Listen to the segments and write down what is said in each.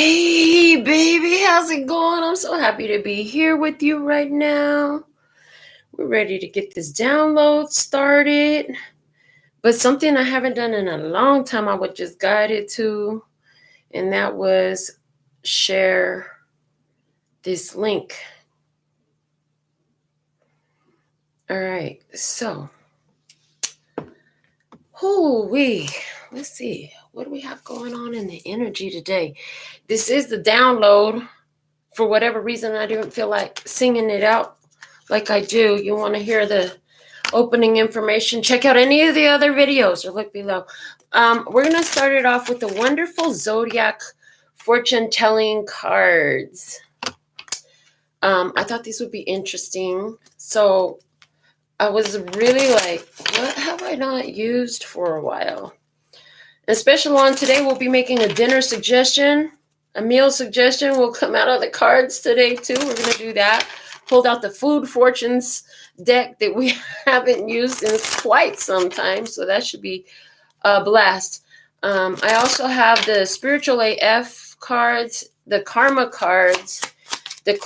Hey, baby, how's it going? I'm so happy to be here with you right now. We're ready to get this download started. But something I haven't done in a long time, I was just guided to, and that was share this link. All right, so, let's see. What do we have going on in the energy today? This is the download. For whatever reason, I didn't feel like singing it out like I do. You want to hear the opening information, check out any of the other videos or look below. We're going to start it off with the wonderful zodiac fortune telling cards. I thought these would be interesting. So I was really like, what have I not used for a while? A special one today, we'll be making a dinner suggestion. A meal suggestion will come out of the cards today too. We're going to do that. Pulled out the food fortunes deck that we haven't used in quite some time. So that should be a blast. I also have the spiritual AF cards, the karma cards, the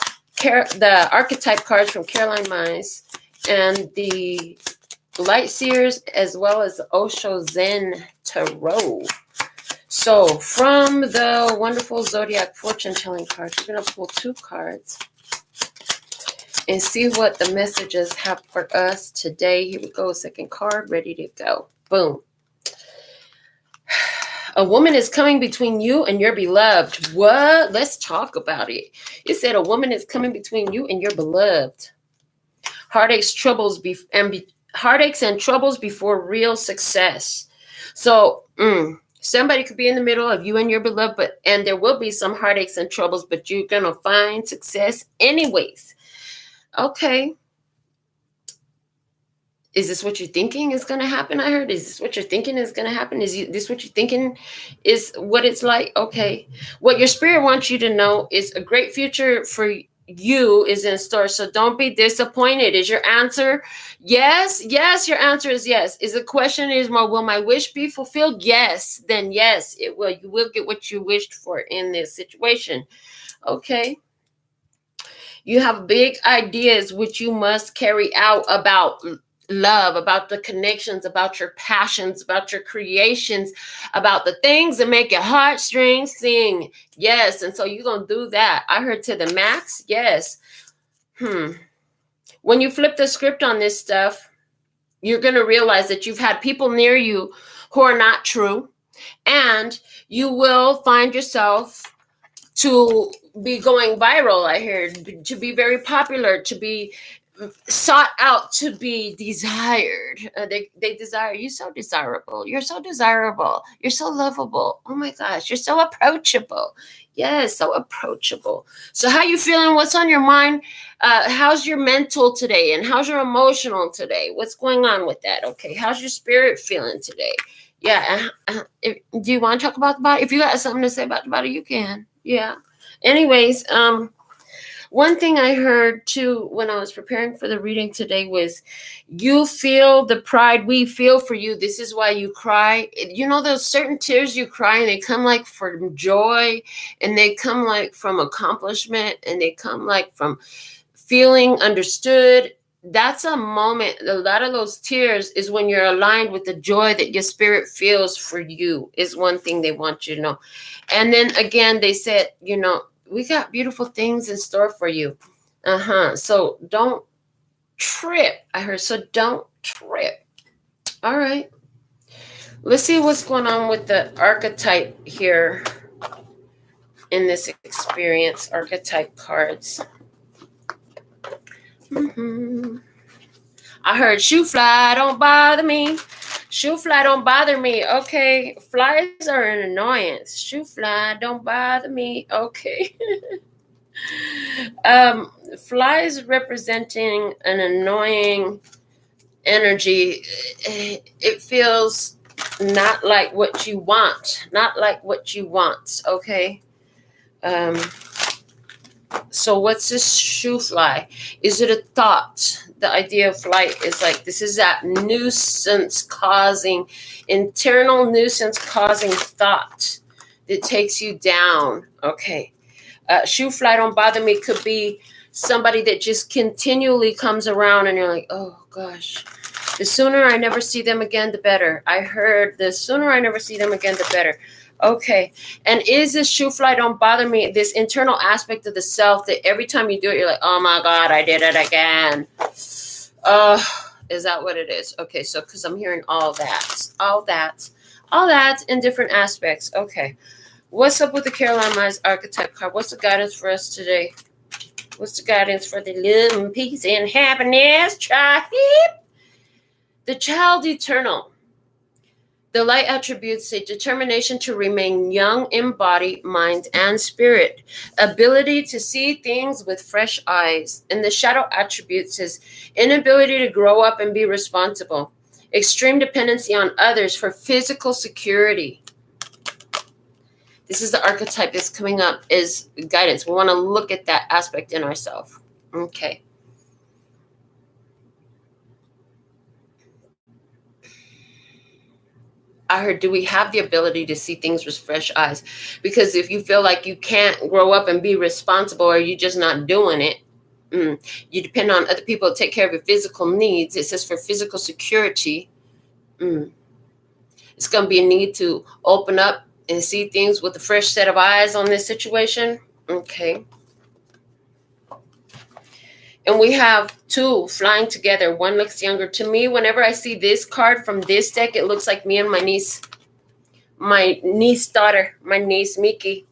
archetype cards from Caroline Mize, and the light seers, as well as the Osho Zen Tarot. So from the wonderful zodiac fortune telling cards, we're going to pull 2 cards and see what the messages have for us today. Here we go. Second card, ready to go. Boom. A woman is coming between you and your beloved. What? Let's talk about it. It said a woman is coming between you and your beloved. Heartaches and troubles before real success. So, somebody could be in the middle of you and your beloved, and there will be some heartaches and troubles, but you're going to find success anyways. Okay. Is this what you're thinking is going to happen? I heard. Is this what you're thinking is going to happen? Is this what you're thinking is what it's like? Okay. What your spirit wants you to know is a great future for you is in store. So don't be disappointed. Is your answer yes? Yes, your answer is yes. Is the question is, will my wish be fulfilled? Yes. Then yes, it will. You will get what you wished for in this situation. Okay. You have big ideas which you must carry out about love, about the connections, about your passions, about your creations, about the things that make your heartstrings sing. Yes. And so you're going to do that. I heard to the max. Yes. When you flip the script on this stuff, you're going to realize that you've had people near you who are not true. And you will find yourself to be going viral, I heard, to be very popular, to be sought out, to be desired. They desire you. So desirable. You're so desirable. You're so lovable. Oh my gosh, you're so approachable. Yes, so approachable. So how you feeling? What's on your mind? How's your mental today? And how's your emotional today? What's going on with that? Okay, how's your spirit feeling today? Yeah. Do you want to talk about the body? If you got something to say about the body, you can. Yeah. Anyways, one thing I heard too when I was preparing for the reading today was you feel the pride we feel for you. This is why you cry. You know, those certain tears you cry and they come like from joy, and they come like from accomplishment, and they come like from feeling understood. That's a moment. A lot of those tears is when you're aligned with the joy that your spirit feels for you, is one thing they want you to know. And then again, they said, you know, we got beautiful things in store for you. So don't trip. I heard, so don't trip. All right. Let's see what's going on with the archetype here in this experience. Archetype cards. I heard shoe fly, don't bother me. Shoe fly, don't bother me. Okay. Flies are an annoyance. Shoe fly, don't bother me. Okay. Flies representing an annoying energy. It feels not like what you want. Not like what you want. Okay. So what's this shoe fly? Is it a thought? The idea of flight is like, this is that internal nuisance causing thought It takes you down. Okay. Shoe fly don't bother me could be somebody that just continually comes around and you're like, oh gosh, the sooner I never see them again, the better. I heard the sooner I never see them again, the better. Okay. And is this shoe fly don't bother me, this internal aspect of the self that every time you do it, you're like, oh my God, I did it again. Is that what it is? Okay. So, because I'm hearing all that in different aspects. Okay. What's up with the Caroline Myers archetype card? What's the guidance for us today? What's the guidance for the love and peace and happiness tribe? The child eternal. The light attributes a determination to remain young in body, mind, and spirit. Ability to see things with fresh eyes. And the shadow attributes is inability to grow up and be responsible. Extreme dependency on others for physical security. This is the archetype that's coming up is guidance. We want to look at that aspect in ourselves. Okay. I heard, do we have the ability to see things with fresh eyes? Because if you feel like you can't grow up and be responsible or you're just not doing it, you depend on other people to take care of your physical needs. It says for physical security, it's going to be a need to open up and see things with a fresh set of eyes on this situation. Okay. And we have two flying together. One looks younger. To me, whenever I see this card from this deck, it looks like me and my niece daughter, my niece, Mickey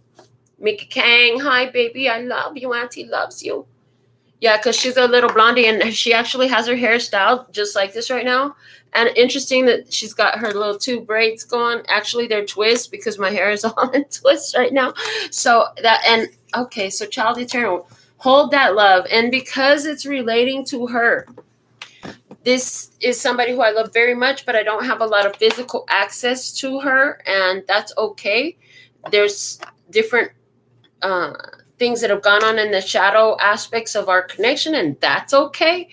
Kang. Hi, baby. I love you. Auntie loves you. Yeah, because she's a little blondie, and she actually has her hair styled just like this right now. And interesting that she's got her little two braids going. Actually, they're twists because my hair is all in twists right now. So that, and okay, so child eternal. Hold that love. And because it's relating to her, this is somebody who I love very much, but I don't have a lot of physical access to her, and that's okay. There's different things that have gone on in the shadow aspects of our connection, and that's okay.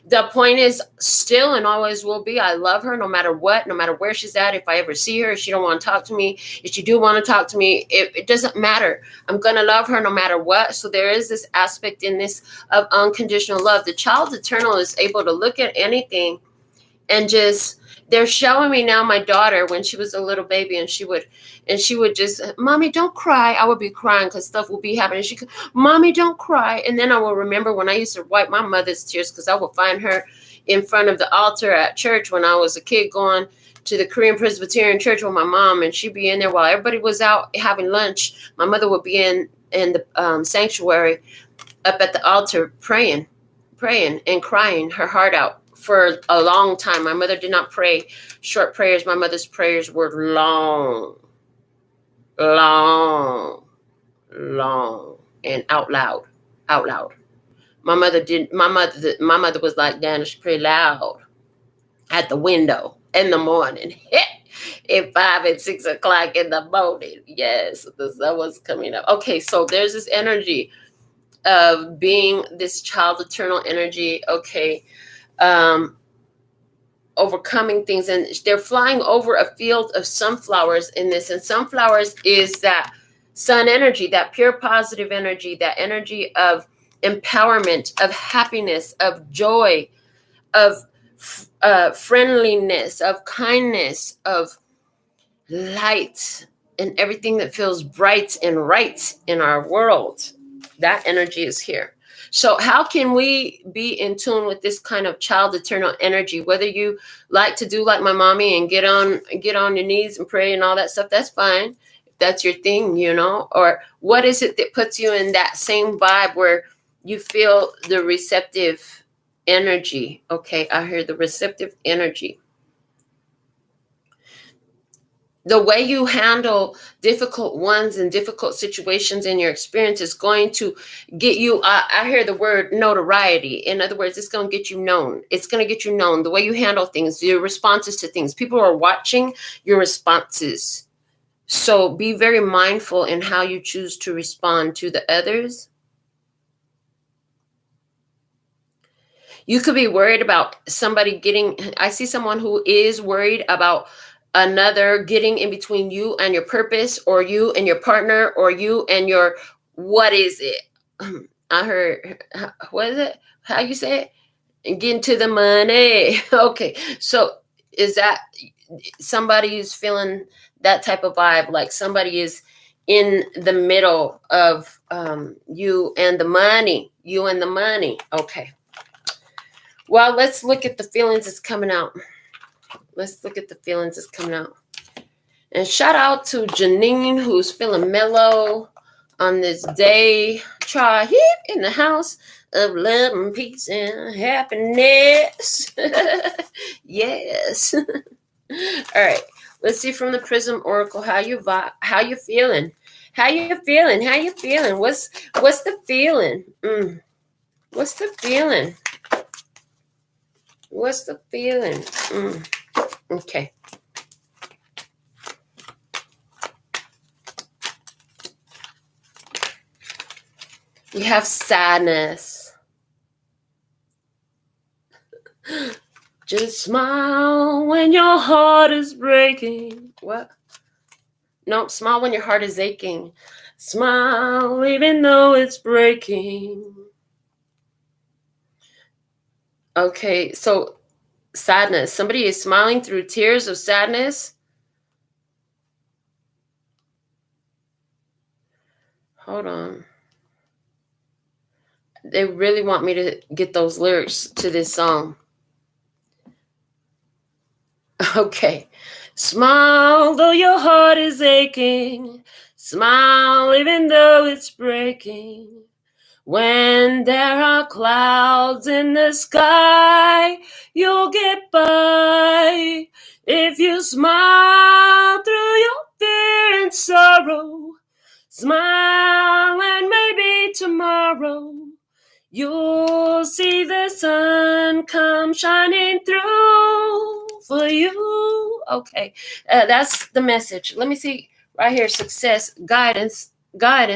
The point is still and always will be, I love her no matter what, no matter where she's at. If I ever see her, if she don't want to talk to me, if she do want to talk to me, it doesn't matter. I'm going to love her no matter what. So there is this aspect in this of unconditional love. The child eternal is able to look at anything and just, they're showing me now my daughter when she was a little baby, and she would just, Mommy, don't cry. I would be crying because stuff will be happening. She could, Mommy, don't cry. And then I will remember when I used to wipe my mother's tears, because I would find her in front of the altar at church when I was a kid going to the Korean Presbyterian church with my mom, and she'd be in there while everybody was out having lunch. My mother would be in the sanctuary up at the altar praying and crying her heart out for a long time. My mother did not pray short prayers. My mother's prayers were long, and out loud. My mother was like, Dana, she prayed loud at the window in the morning. At 5 and 6 o'clock in the morning. Yes, the sun was coming up. Okay, so there's this energy of being this child eternal energy. Okay. Overcoming things, and they're flying over a field of sunflowers in this, and sunflowers is that sun energy, that pure positive energy, that energy of empowerment, of happiness, of joy, of friendliness, of kindness, of light, and everything that feels bright and right in our world. That energy is here. So how can we be in tune with this kind of child eternal energy? Whether you like to do like my mommy and get on your knees and pray and all that stuff, that's fine. If that's your thing, or what is it that puts you in that same vibe where you feel the receptive energy? Okay, I hear the receptive energy. The way you handle difficult ones and difficult situations in your experience is going to get you, I hear the word notoriety. In other words, it's going to get you known. It's going to get you known. The way you handle things, your responses to things. People are watching your responses. So be very mindful in how you choose to respond to the others. You could be worried about somebody I see someone who is worried about another getting in between you and your purpose, or you and your partner, or you and your, what is it? I heard, what is it? How you say it? And getting to the money. Okay. So is that somebody is feeling that type of vibe? Like somebody is in the middle of you and the money. You and the money. Okay. Well, let's look at the feelings that's coming out. Let's look at the feelings that's coming out. And shout out to Janine, who's feeling mellow on this day. Try hip in the house of love and peace and happiness. Yes. All right. Let's see from the Prism Oracle how you feeling? How you feeling? How you feeling? What's the feeling? What's the feeling? What's the feeling? Okay. We have sadness. Just smile when your heart is breaking. What? No, smile when your heart is aching. Smile even though it's breaking. Okay, so sadness. Somebody is smiling through tears of sadness. Hold on. They really want me to get those lyrics to this song. Okay. Smile though your heart is aching. Smile even though it's breaking. When there are clouds in the sky, you'll get by. If you smile through your fear and sorrow, smile and maybe tomorrow you'll see the sun come shining through for you. Okay, that's the message. Let me see right here. Success, guidance,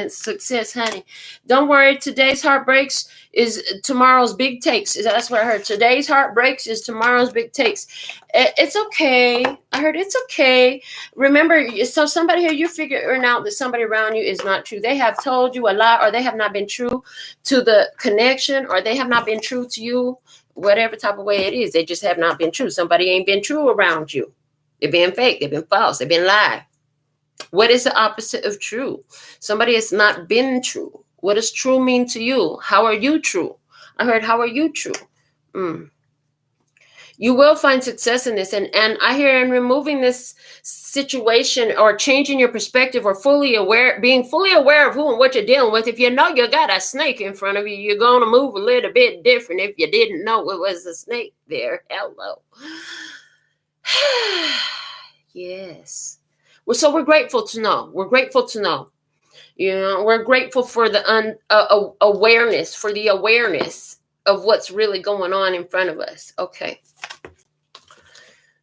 success, honey. Don't worry. Today's heartbreaks is tomorrow's big takes. That's what I heard. Today's heartbreaks is tomorrow's big takes. It's okay. I heard it's okay. Remember, so somebody here, you're figuring out that somebody around you is not true. They have told you a lie, or they have not been true to the connection, or they have not been true to you, whatever type of way it is. They just have not been true. Somebody ain't been true around you. They've been fake. They've been false. They've been lie. What is the opposite of true? Somebody has not been true. What does true mean to you? How are you true? I heard, how are you true? You will find success in this. And I hear in removing this situation, or changing your perspective, or being fully aware of who and what you're dealing with. If you know you got a snake in front of you, you're going to move a little bit different if you didn't know it was a snake there. Hello. Yes. Well, so we're grateful to know. We're grateful to know. You know, we're grateful for the awareness, for the awareness of what's really going on in front of us. Okay.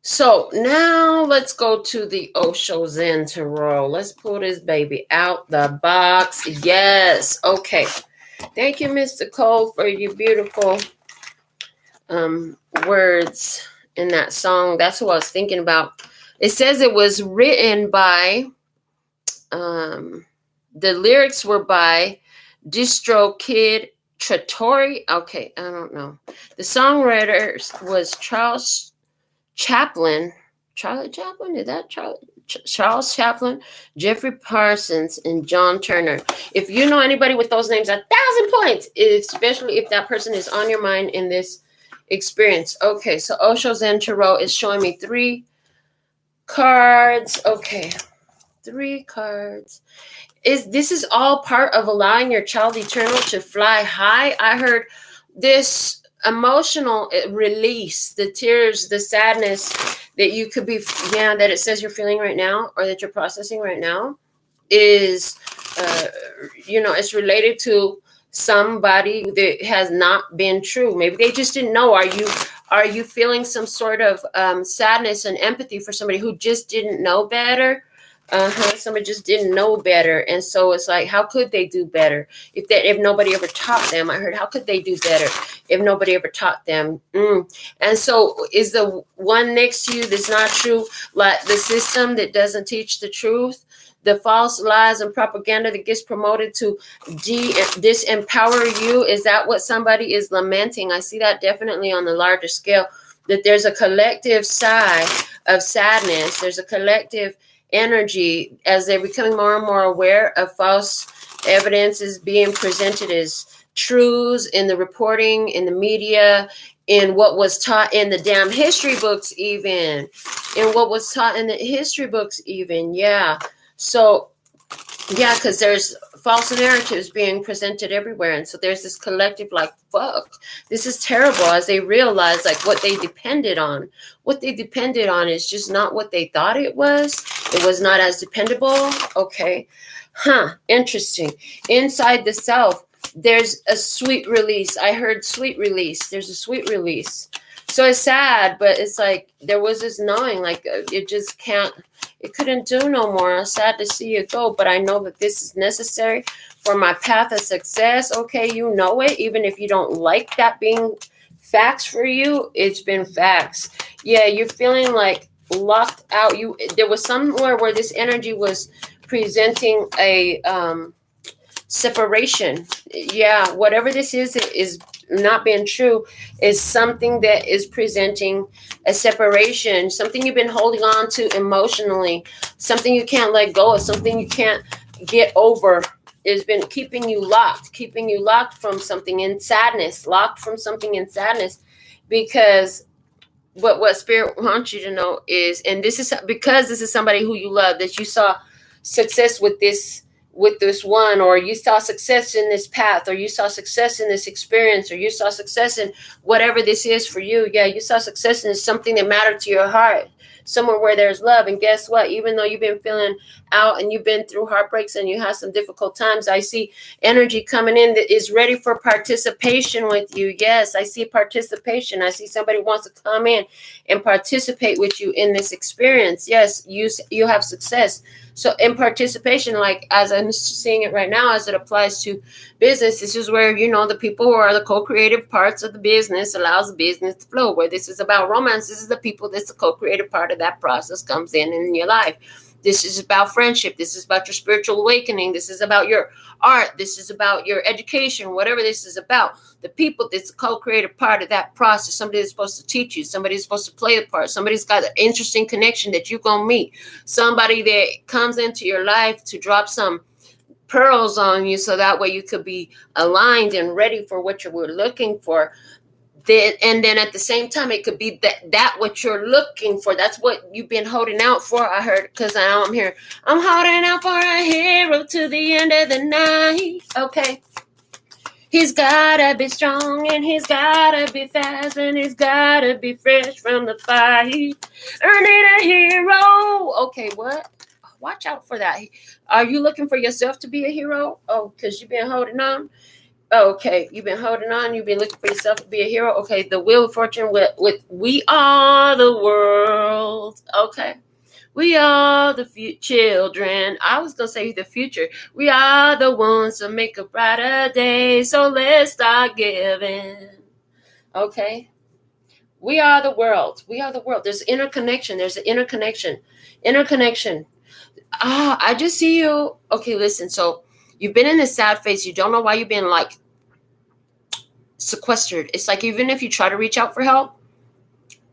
So now let's go to the Osho Zen Tarot. Let's pull this baby out the box. Yes. Okay. Thank you, Mr. Cole, for your beautiful words in that song. That's what I was thinking about. It says it was written by, the lyrics were by DistroKid Trattori. Okay, I don't know. The songwriter was Charles Chaplin. Charlie Chaplin? Is that Charles Chaplin, Jeffrey Parsons, and John Turner. If you know anybody with those names, 1,000 points, especially if that person is on your mind in this experience. Okay, so Osho Zen Tarot is showing me 3 cards. Okay, 3 cards. This is all part of allowing your child eternal to fly high. I heard this emotional release, the tears, the sadness that you could be, that it says you're feeling right now, or that you're processing right now, is, it's related to somebody that has not been true. Maybe they just didn't know. Are you feeling some sort of sadness and empathy for somebody who just didn't know better? Somebody just didn't know better, and so it's like, how could they do better if nobody ever taught them? I heard, how could they do better? if nobody ever taught them. And so is the one next to you that's not true, like the system that doesn't teach the truth, the false lies and propaganda that gets promoted to disempower you? Is that what somebody is lamenting? I see that definitely on the larger scale, that there's a collective sigh of sadness. There's a collective energy as they're becoming more and more aware of false evidence is being presented as truths in the reporting, in the media, in what was taught in the damn history books, even in what was taught in the history books, even. Yeah. So, yeah, because there's false narratives being presented everywhere. And so there's this collective like, fuck, this is terrible, as they realize like what they depended on. What they depended on is just not what they thought it was. It was not as dependable. Okay. Interesting. Inside the self, there's a sweet release. I heard sweet release. There's a sweet release. So it's sad, but it's like there was this knowing, like it just can't, it couldn't do no more. I'm sad to see it go, but I know that this is necessary for my path of success. Okay, you know it, even if you don't like that being facts for you, it's been facts. Yeah, you're feeling like locked out. There was somewhere where this energy was presenting a separation. Yeah, whatever this is not being true, is something that is presenting a separation, something you've been holding on to emotionally, something you can't let go of, something you can't get over. It's been keeping you locked from something in sadness, because what Spirit wants you to know is, and this is because this is somebody who you love, that you saw success with this one, or you saw success in this path, or you saw success in this experience, or you saw success in whatever this is for you. Yeah, you saw success in something that mattered to your heart, somewhere where there's love. And guess what? Even though you've been feeling out and you've been through heartbreaks and you have some difficult times, I see energy coming in that is ready for participation with you. Yes, I see participation. I see somebody wants to come in and participate with you in this experience. Yes, you have success. So in participation, like as I'm seeing it right now, as it applies to business, this is where, the people who are the co-creative parts of the business allows the business to flow. Where this is about romance, this is the people that's the co-creative part of that process comes in your life. This is about friendship. This is about your spiritual awakening. This is about your art. This is about your education, whatever this is about. The people that's the co-creative part of that process. Somebody that's supposed to teach you. Somebody that's supposed to play the part. Somebody's got an interesting connection that you're going to meet. Somebody that comes into your life to drop some pearls on you so that way you could be aligned and ready for what you were looking for. And then at the same time, it could be that what you're looking for. That's what you've been holding out for. I heard, because now I'm here. I'm holding out for a hero to the end of the night. Okay. He's gotta be strong, and he's gotta be fast, and he's gotta be fresh from the fight. I need a hero. Okay, what? Watch out for that. Are you looking for yourself to be a hero? Oh, because you've been holding on. Okay, you've been holding on. You've been looking for yourself to be a hero. Okay, the Wheel of Fortune with we are the world. Okay, we are the children. I was going to say the future. We are the ones to make a brighter day. So let's start giving. Okay, we are the world. We are the world. There's interconnection. There's an interconnection. I just see you. Okay, listen. So you've been in this sad phase. You don't know why you've been like sequestered. It's like even if you try to reach out for help,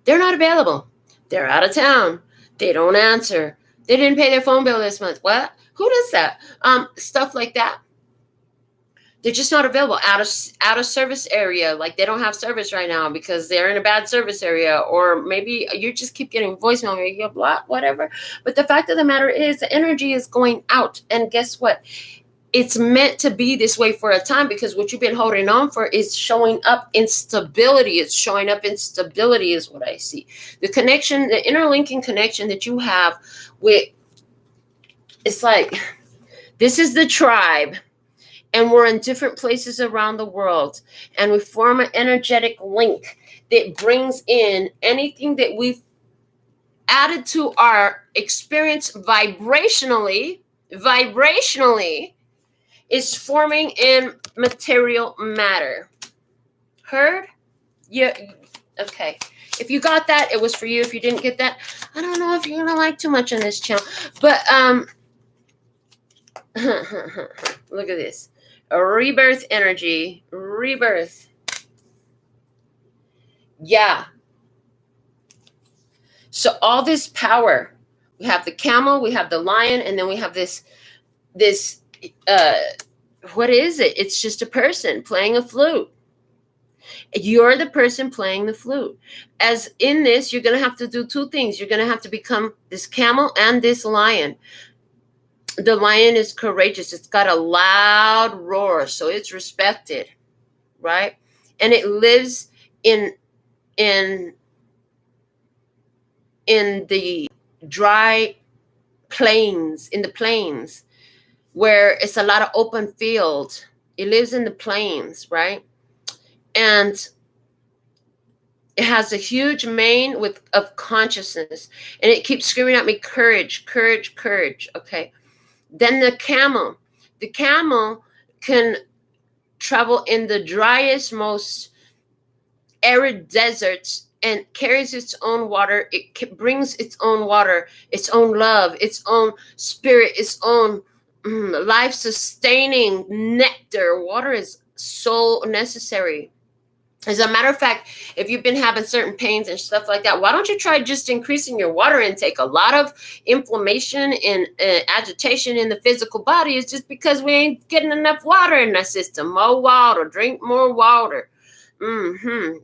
they're not available. They're out of town. They don't answer. They didn't pay their phone bill this month. What? Who does that? Stuff like that. They're just not available. Out of service area. Like they don't have service right now because they're in a bad service area, or maybe you just keep getting voicemail or you block, whatever. But the fact of the matter is the energy is going out, and guess what? It's meant to be this way for a time, because what you've been holding on for is showing up instability. It's showing up instability is what I see. The connection, the interlinking connection that you have with, it's like, this is the tribe. And we're in different places around the world. And we form an energetic link that brings in anything that we've added to our experience vibrationally is forming in material matter. Heard? Yeah. Okay. If you got that, it was for you. If you didn't get that, I don't know if you're gonna like too much on this channel. But look at this. A rebirth energy. Rebirth. Yeah. So all this power. We have the camel, we have the lion, and then we have this what is it? It's just a person playing a flute. You're the person playing the flute. As in this, you're going to have to do two things. You're going to have to become this camel and this lion. The lion is courageous. It's got a loud roar, so it's respected, right? And it lives in the dry plains, in the plains, where it's a lot of open field. It lives in the plains, right? And it has a huge mane of consciousness, and it keeps screaming at me, courage, courage, courage. Okay. Then the camel can travel in the driest, most arid deserts and carries its own water. It brings its own water, its own love, its own spirit, its own life-sustaining nectar. Water is so necessary. As a matter of fact, if you've been having certain pains and stuff like that, why don't you try just increasing your water intake? A lot of inflammation and agitation in the physical body is just because we ain't getting enough water in our system. More water, drink more water.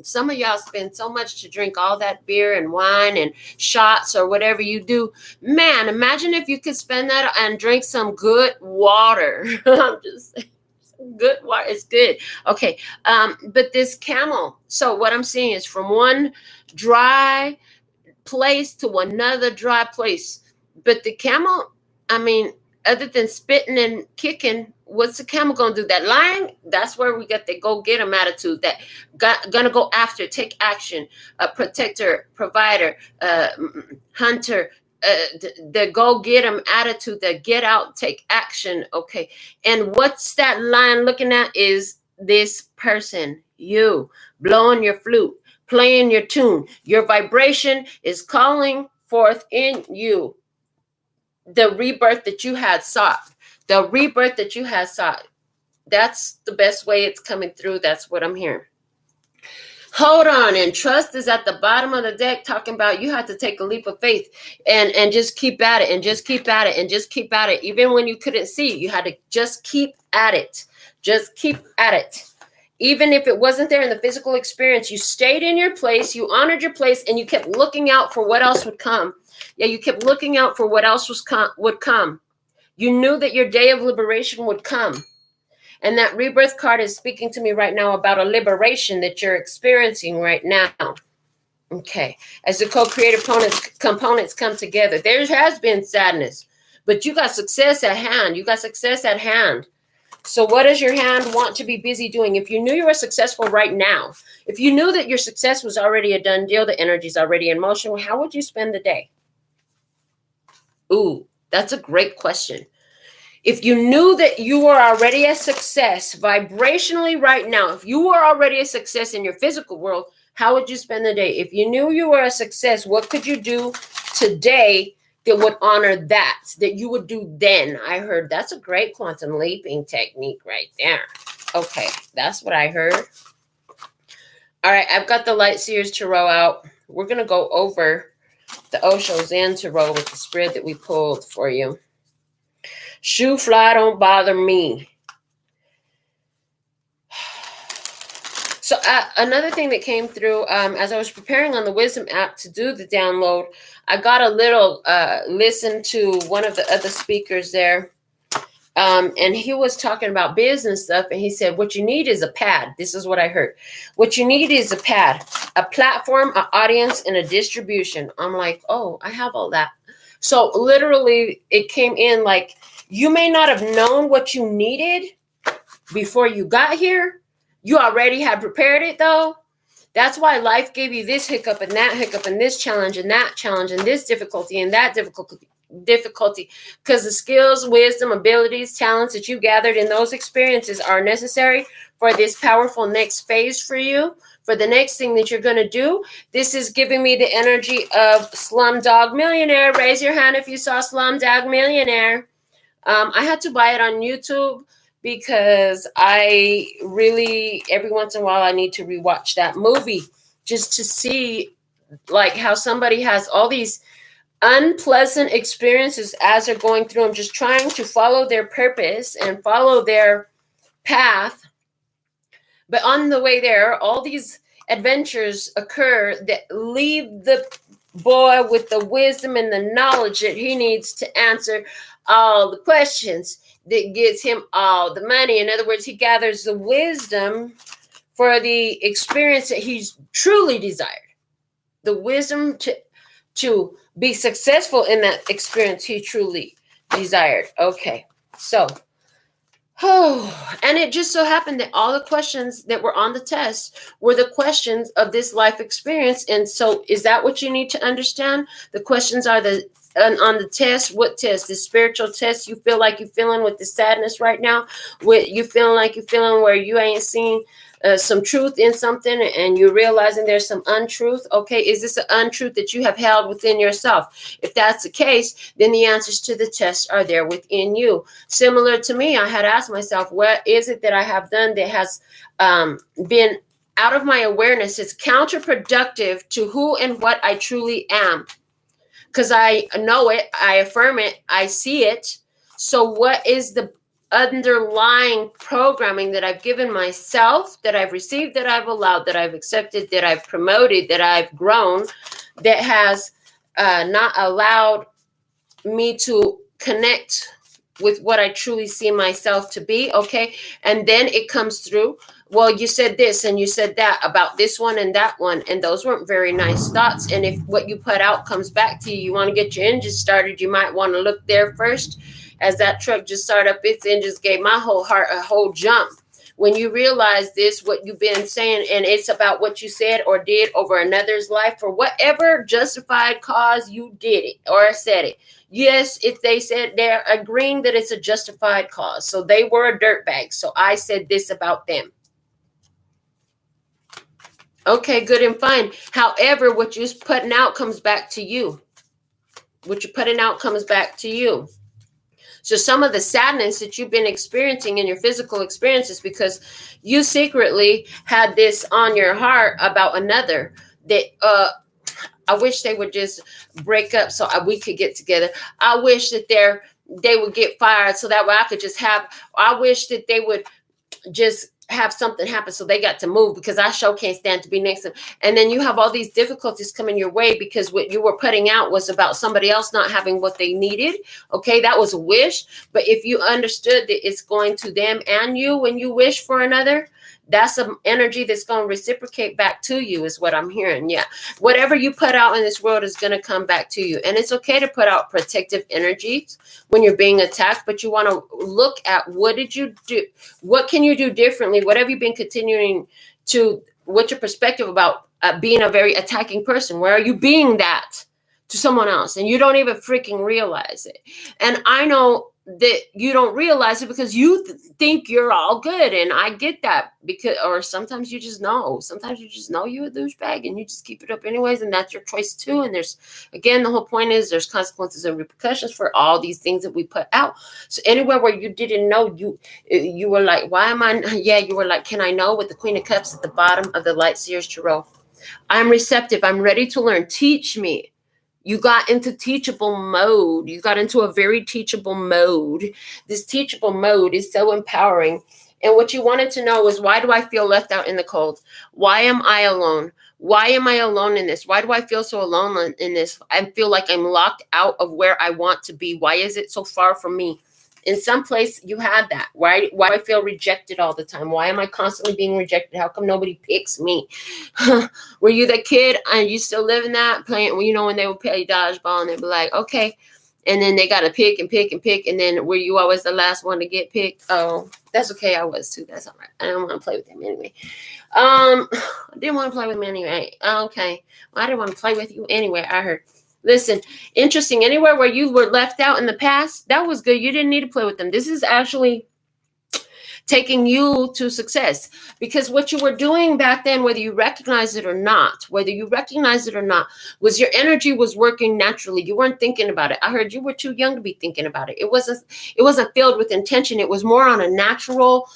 Some of y'all spend so much to drink all that beer and wine and shots or whatever you do. Man, imagine if you could spend that and drink some good water. I'm just saying. Good water is good. Okay. But this camel, so what I'm saying is from one dry place to another dry place. But the camel, I mean, other than spitting and kicking, what's the camel going to do? That lion, that's where we get the go get 'em attitude, that gonna go after, take action, a protector, provider, hunter, the go get 'em attitude, the get out, take action. Okay. And what's that lion looking at is this person, you blowing your flute, playing your tune. Your vibration is calling forth in you the rebirth that you had sought. The rebirth that you had sought. That's the best way it's coming through. That's what I'm hearing. Hold on. And trust is at the bottom of the deck, talking about you have to take a leap of faith and just keep at it and just keep at it and just keep at it. Even when you couldn't see, you had to just keep at it. Just keep at it. Even if it wasn't there in the physical experience, you stayed in your place, you honored your place, and you kept looking out for what else would come. Yeah, you kept looking out for what else would come. You knew that your day of liberation would come. And that rebirth card is speaking to me right now about a liberation that you're experiencing right now. Okay. As the co-creative components come together, there has been sadness, but you got success at hand. You got success at hand. So what does your hand want to be busy doing? If you knew you were successful right now, if you knew that your success was already a done deal, the energy's already in motion, how would you spend the day? Ooh, that's a great question. If you knew that you were already a success vibrationally right now, if you were already a success in your physical world, how would you spend the day? If you knew you were a success, what could you do today that would honor that you would do then? I heard that's a great quantum leaping technique right there. Okay, that's what I heard. All right, I've got the Light Seers Tarot out. We're going to go over the Osho Zen Tarot with the spread that we pulled for you. Shoe fly, don't bother me. So another thing that came through as I was preparing on the Wisdom app to do the download, I got a little listen to one of the other speakers there. And he was talking about business stuff. And he said, what you need is a pad. This is what I heard. What you need is a pad, a platform, an audience, and a distribution. I'm like, oh, I have all that. So literally it came in like, you may not have known what you needed before you got here. You already had prepared it, though. That's why life gave you this hiccup and that hiccup and this challenge and that challenge and this difficulty and that difficulty, because the skills, wisdom, abilities, talents that you gathered in those experiences are necessary for this powerful next phase for you, for the next thing that you're going to do. This is giving me the energy of Slumdog Millionaire. Raise your hand if you saw Slumdog Millionaire. I had to buy it on YouTube because I really, every once in a while, I need to rewatch that movie just to see like how somebody has all these unpleasant experiences as they're going through them, just trying to follow their purpose and follow their path. But on the way there, all these adventures occur that leave the boy with the wisdom and the knowledge that he needs to answer all the questions that gets him all the money. In other words, he gathers the wisdom for the experience that he's truly desired. The wisdom to be successful in that experience he truly desired. Okay, so, and it just so happened that all the questions that were on the test were the questions of this life experience. And so is that what you need to understand? The questions are on the test. What test? The spiritual test you feel like you're feeling with the sadness right now? What you feeling like you're feeling where you ain't seen some truth in something and you're realizing there's some untruth? Okay, is this an untruth that you have held within yourself? If that's the case, then the answers to the test are there within you. Similar to me, I had asked myself, what is it that I have done that has been out of my awareness? It's counterproductive to who and what I truly am. Because I know it, I affirm it, I see it. So what is the underlying programming that I've given myself, that I've received, that I've allowed, that I've accepted, that I've promoted, that I've grown, that has not allowed me to connect with what I truly see myself to be? Okay. And then it comes through, well, you said this and you said that about this one and that one, and those weren't very nice thoughts. And if what you put out comes back to you, you want to get your engine started, you might want to look there first. As that truck just started up its engines, gave my whole heart a whole jump. When you realize this, what you've been saying, and it's about what you said or did over another's life for whatever justified cause you did it or said it. Yes, if they said they're agreeing that it's a justified cause. So they were a dirtbag. So I said this about them. Okay, good and fine. However, what you're putting out comes back to you. What you're putting out comes back to you. So some of the sadness that you've been experiencing in your physical experiences because you secretly had this on your heart about another that I wish they would just break up so we could get together. I wish that they would get fired so that way I could just I wish that they would just have something happen so they got to move because I sure can't stand to be next to them. And then you have all these difficulties coming your way because what you were putting out was about somebody else not having what they needed. Okay, that was a wish. But if you understood that it's going to them and you when you wish for another, that's some energy that's going to reciprocate back to you is what I'm hearing. Yeah. Whatever you put out in this world is going to come back to you. And it's okay to put out protective energies when you're being attacked, but you want to look at what did you do? What can you do differently? What have you been continuing to, what's your perspective about being a very attacking person? Where are you being that to someone else? And you don't even freaking realize it. And I know that you don't realize it because you think you're all good. And I get that because, or sometimes you just know you're a douchebag and you just keep it up anyways. And that's your choice too. And there's, again, the whole point is there's consequences and repercussions for all these things that we put out. So anywhere where you didn't know, you were like, why am I? Yeah. You were like, can I know, with the Queen of Cups at the bottom of the Light Seers Tarot? I'm receptive. I'm ready to learn. Teach me. You got into teachable mode. You got into a very teachable mode. This teachable mode is so empowering. And what you wanted to know is, why do I feel left out in the cold? Why am I alone? Why am I alone in this? Why do I feel so alone in this? I feel like I'm locked out of where I want to be. Why is it so far from me? In some place you had that. Why do I feel rejected all the time? Why am I constantly being rejected? How come nobody picks me? Were you the kid and you still live in that playing? Well, you know, when they would play dodgeball and they'd be like, okay. And then they got to pick and pick and pick. And then were you always the last one to get picked? Oh, that's okay. I was too. That's all right. I don't want to play with them anyway. I didn't want to play with them anyway. Okay. Well, I didn't want to play with you anyway. I heard. Listen, interesting. Anywhere where you were left out in the past, that was good. You didn't need to play with them. This is actually taking you to success. Because what you were doing back then, whether you recognize it or not, was your energy was working naturally. You weren't thinking about it. I heard you were too young to be thinking about it. It wasn't filled with intention. It was more on a natural,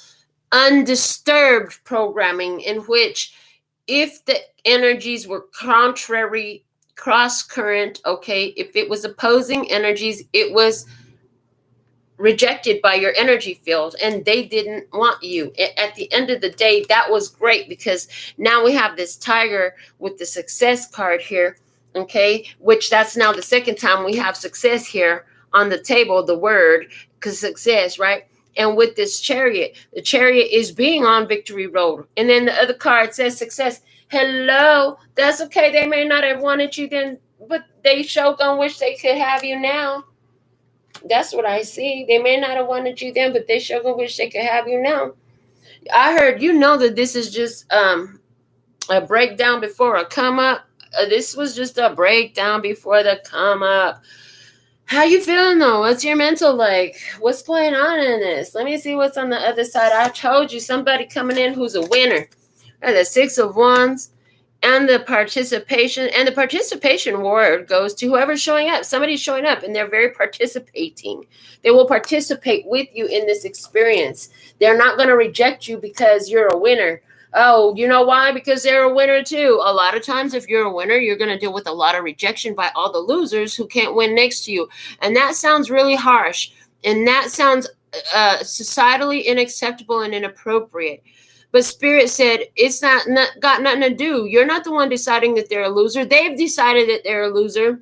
undisturbed programming in which if the energies were contrary, cross current, okay, if it was opposing energies, it was rejected by your energy field and they didn't want you. At the end of the day, that was great because now we have this tiger with the success card here, okay, which that's now the second time we have success here on the table, the word, because success, right? And with this chariot, the chariot is being on victory road. And then the other card says success. Hello, that's okay. They may not have wanted you then, but they sure gonna wish they could have you now. That's what I see. They may not have wanted you then, but they sure gonna wish they could have you now. I heard, that this is just a breakdown before a come up. This was just a breakdown before the come up. How you feeling though? What's your mental like? What's going on in this? Let me see what's on the other side. I told you somebody coming in who's a winner. The 6 of Wands and the participation. And the participation word goes to whoever's showing up. Somebody's showing up and they're very participating. They will participate with you in this experience. They're not going to reject you because you're a winner. Oh, you know why? Because they're a winner too. A lot of times if you're a winner, you're going to deal with a lot of rejection by all the losers who can't win next to you. And that sounds really harsh. And that sounds societally unacceptable and inappropriate. But Spirit said, it's not got nothing to do. You're not the one deciding that they're a loser. They've decided that they're a loser.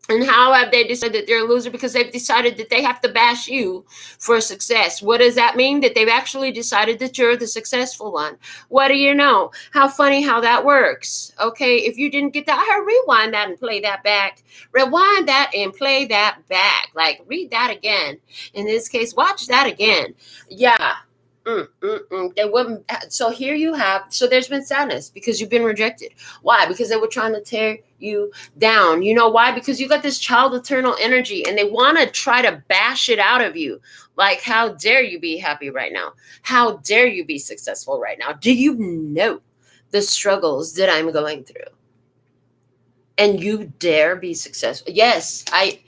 And how have they decided that they're a loser? Because they've decided that they have to bash you for success. What does that mean? That they've actually decided that you're the successful one. What do you know? How funny how that works. Okay, if you didn't get that, I rewind that and play that back. Rewind that and play that back. Like, read that again. In this case, watch that again. Yeah. They wouldn't. So here you have. So there's been sadness because you've been rejected. Why? Because they were trying to tear you down. You know why? Because you got this child eternal energy, and they want to try to bash it out of you. Like, how dare you be happy right now? How dare you be successful right now? Do you know the struggles that I'm going through? And you dare be successful? Yes, I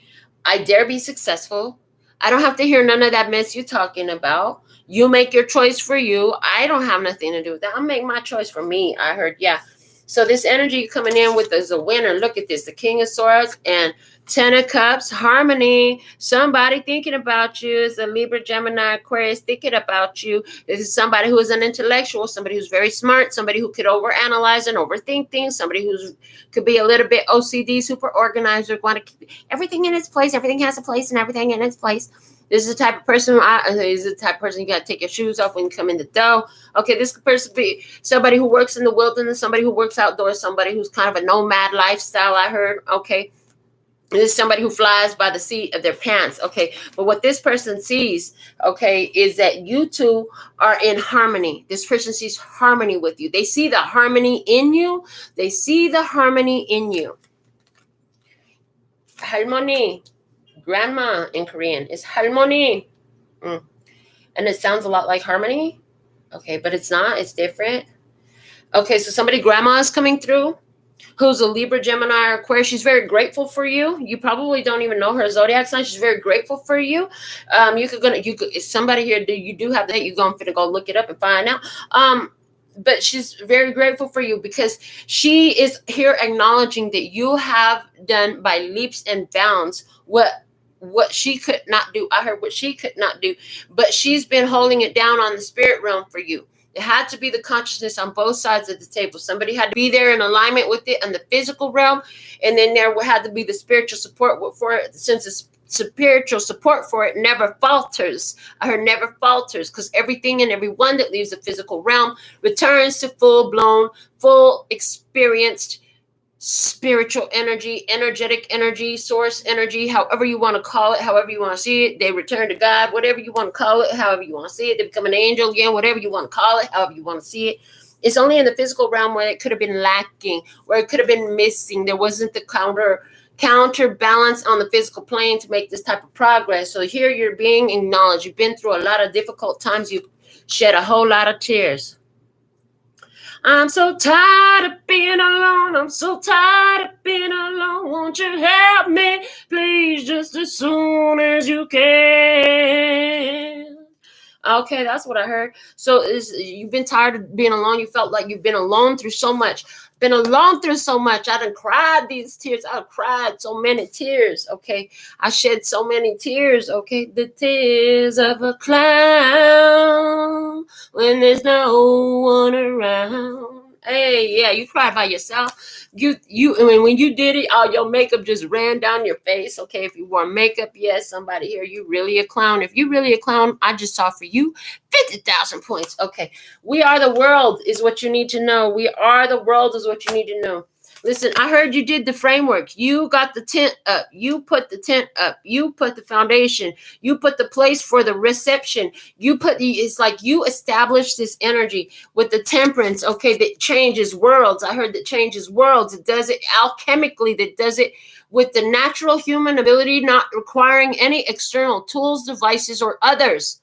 dare be successful. I don't have to hear none of that mess you're talking about. You make your choice for you. I don't have nothing to do with that. I'll make my choice for me. I heard, yeah. So this energy coming in with as a winner. Look at this. The King of Swords and 10 of Cups. Harmony. Somebody thinking about you. It's a Libra, Gemini, Aquarius thinking about you. This is somebody who is an intellectual. Somebody who's very smart. Somebody who could overanalyze and overthink things. Somebody who's could be a little bit OCD, super organized. Or want to keep everything in its place. Everything has a place and everything in its place. This is the type of person. You got to take your shoes off when you come in the door. Okay, this person could be somebody who works in the wilderness, somebody who works outdoors, somebody who's kind of a nomad lifestyle, I heard. Okay, this is somebody who flies by the seat of their pants. Okay, but what this person sees, okay, is that you two are in harmony. This person sees harmony with you. They see the harmony in you. They see the harmony in you. Harmony. Grandma in Korean is harmony. And it sounds a lot like harmony. Okay, but it's not. It's different. Okay, so somebody, grandma is coming through who's a Libra, Gemini, or Aquarius. She's very grateful for you. You probably don't even know her zodiac sign. She's very grateful for you. If somebody here, you do have that, you're going to go look it up and find out. But she's very grateful for you because she is here acknowledging that you have done by leaps and bounds what she could not do. I heard what she could not do, but she's been holding it down on the spirit realm for you. It had to be the consciousness on both sides of the table. Somebody had to be there in alignment with it in the physical realm, and then there had to be the spiritual support for it. Since the spiritual support for it never falters. I heard never falters because everything and everyone that leaves the physical realm returns to full-blown, full experienced spiritual energy, energetic energy, source energy, however you want to call it, however you want to see it. They return to God, whatever you want to call it, however you want to see it. They become an angel again, whatever you want to call it, however you want to see it. It's only in the physical realm where it could have been lacking, where it could have been missing. There wasn't the counterbalance on the physical plane to make this type of progress. So here you're being acknowledged. You've been through a lot of difficult times. You've shed a whole lot of tears. I'm so tired of being alone. I'm so tired of being alone. Won't you help me, please, just as soon as you can? Okay, that's what I heard. So you've been tired of being alone. You felt like you've been alone through so much. Been alone through so much. I done cried these tears. I've cried so many tears. Okay, I shed so many tears. Okay, the tears of a clown when there's no one around. Hey, yeah, you cried by yourself. When you did it, all your makeup just ran down your face. Okay, if you wore makeup, yes, somebody here, you really a clown. If you really a clown, I just saw for you 50,000 points. Okay, we are the world is what you need to know. We are the world is what you need to know. Listen, I heard you did the framework. You got the tent up. You put the tent up. You put the foundation. You put the place for the reception. It's like you established this energy with the temperance, okay, that changes worlds. I heard that changes worlds. It does it alchemically. That does it with the natural human ability, not requiring any external tools, devices, or others.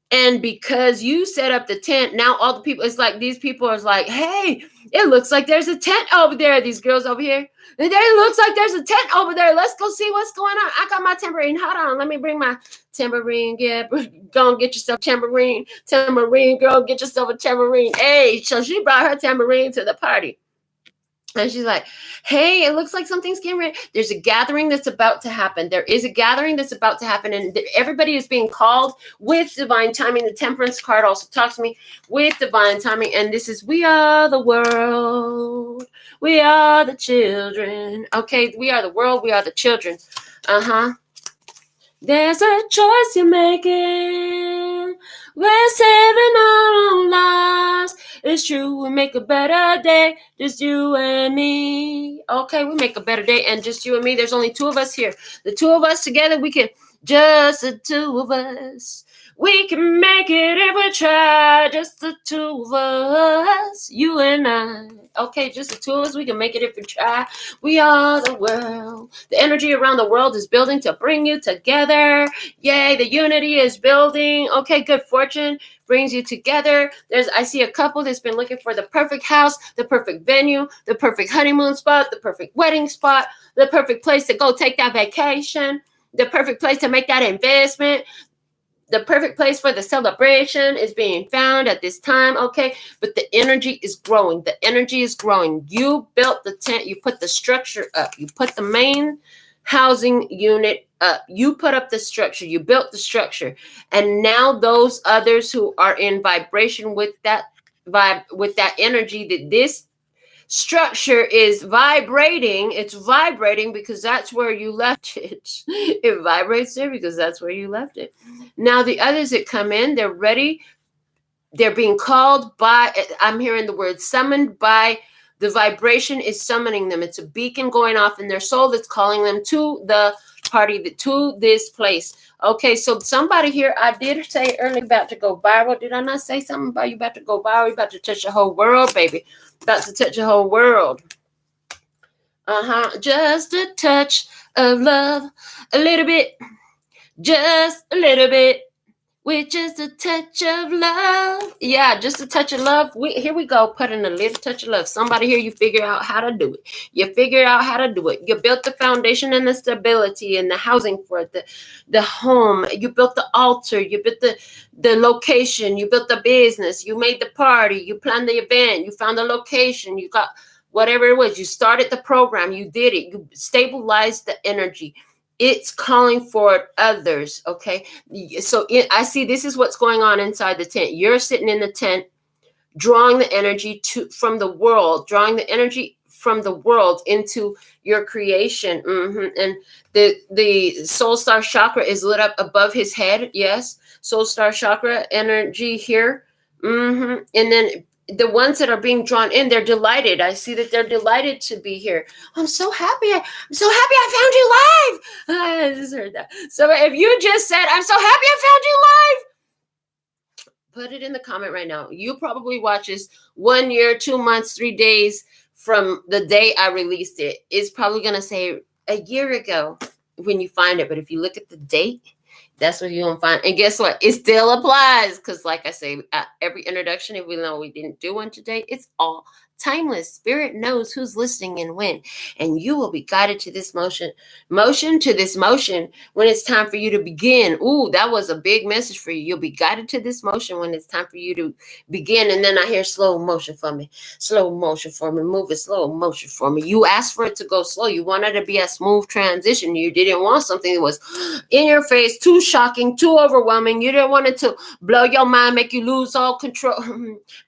And because you set up the tent, now all the people, it's like these people are like, hey, it looks like there's a tent over there. These girls over here. And there looks like there's a tent over there. Let's go see what's going on. I got my tambourine. Hold on. Let me bring my tambourine. Yeah, go and get yourself a tambourine. Tambourine, girl, get yourself a tambourine. Hey, so she brought her tambourine to the party. And she's like, hey, it looks like something's getting ready. There's a gathering that's about to happen. There is a gathering that's about to happen. And everybody is being called with divine timing. The temperance card also talks to me with divine timing. And this is, we are the world. We are the children. Okay, we are the world. We are the children. There's a choice you're making. We're saving our own lives. It's true, we make a better day, just you and me. Okay, we make a better day, and just you and me. There's only two of us here. The two of us together, we can, just the two of us. We can make it if we try, just the two of us, you and I. Okay, just the two of us, we can make it if we try. We are the world. The energy around the world is building to bring you together. Yay, the unity is building. Okay, good fortune brings you together. I see a couple that's been looking for the perfect house, the perfect venue, the perfect honeymoon spot, the perfect wedding spot, the perfect place to go take that vacation, the perfect place to make that investment. The perfect place for the celebration is being found at this time, okay? But the energy is growing. The energy is growing. You built the tent. You put the structure up. You put the main housing unit up. You put up the structure. You built the structure. And now those others who are in vibration with that energy, that this structure is vibrating. It's vibrating because that's where you left it. It vibrates there because that's where you left it. Now the others that come in, they're ready. They're being called by, I'm hearing the word summoned by, the vibration is summoning them. It's a beacon going off in their soul that's calling them to the party, to this place. Okay, so somebody here, I did say earlier about to go viral. Did I not say something about you about to go viral? You about to touch the whole world, baby. About to touch the whole world. Just a touch of love. A little bit. Just a little bit. With just a touch of love. Yeah, just a touch of love. Here we go. Put in a little touch of love. Somebody here, you figure out how to do it. You figure out how to do it. You built the foundation and the stability and the housing for it, the home. You built the altar. You built the location. You built the business. You made the party. You planned the event. You found the location. You got whatever it was. You started the program. You did it. You stabilized the energy. It's calling for others, okay? So I see this is what's going on inside the tent. You're sitting in the tent, drawing the energy from the world, drawing the energy from the world into your creation. And the soul star chakra is lit up above his head. Yes, soul star chakra energy here. And then the ones that are being drawn in, they're delighted. I see that they're delighted to be here. I'm so happy. I'm so happy I found you live. I just heard that. So if you just said, I'm so happy I found you live, put it in the comment right now. You probably watch this 1 year, 2 months, 3 days from the day I released it. It's probably going to say a year ago when you find it. But if you look at the date, That's what you're going to find. And guess what? It still applies because, like I say, at every introduction, even though we didn't do one today, it's all timeless. Spirit knows who's listening and when. And you will be guided to this motion to this motion when it's time for you to begin. Ooh, that was a big message for you. You'll be guided to this motion when it's time for you to begin. And then I hear slow motion for me. Slow motion for me. Move it slow motion for me. You asked for it to go slow. You wanted it to be a smooth transition. You didn't want something that was in your face, too shocking, too overwhelming. You didn't want it to blow your mind, make you lose all control.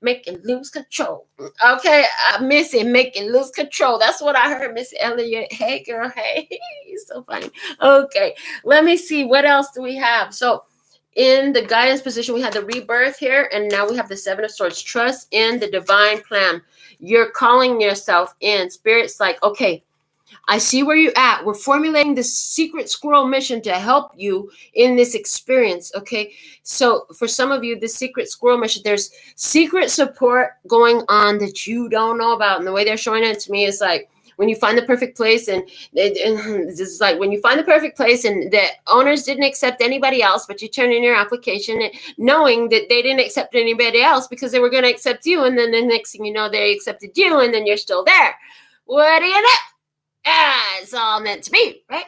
Make you lose control. Okay, Missy, make you lose control. That's what I heard, Miss Elliott. Hey, girl, hey. So funny. Okay, let me see. What else do we have? So in the guidance position, we have the rebirth here, and now we have the Seven of Swords. Trust in the divine plan. You're calling yourself in. Spirit's like, okay, I see where you're at. We're formulating this secret squirrel mission to help you in this experience, okay? So for some of you, the secret squirrel mission, there's secret support going on that you don't know about. And the way they're showing it to me is like, when you find the perfect place, and this is like when you find the perfect place and the owners didn't accept anybody else, but you turn in your application knowing that they didn't accept anybody else because they were going to accept you. And then the next thing you know, they accepted you, and then you're still there. What do you know? It's all meant to be, right?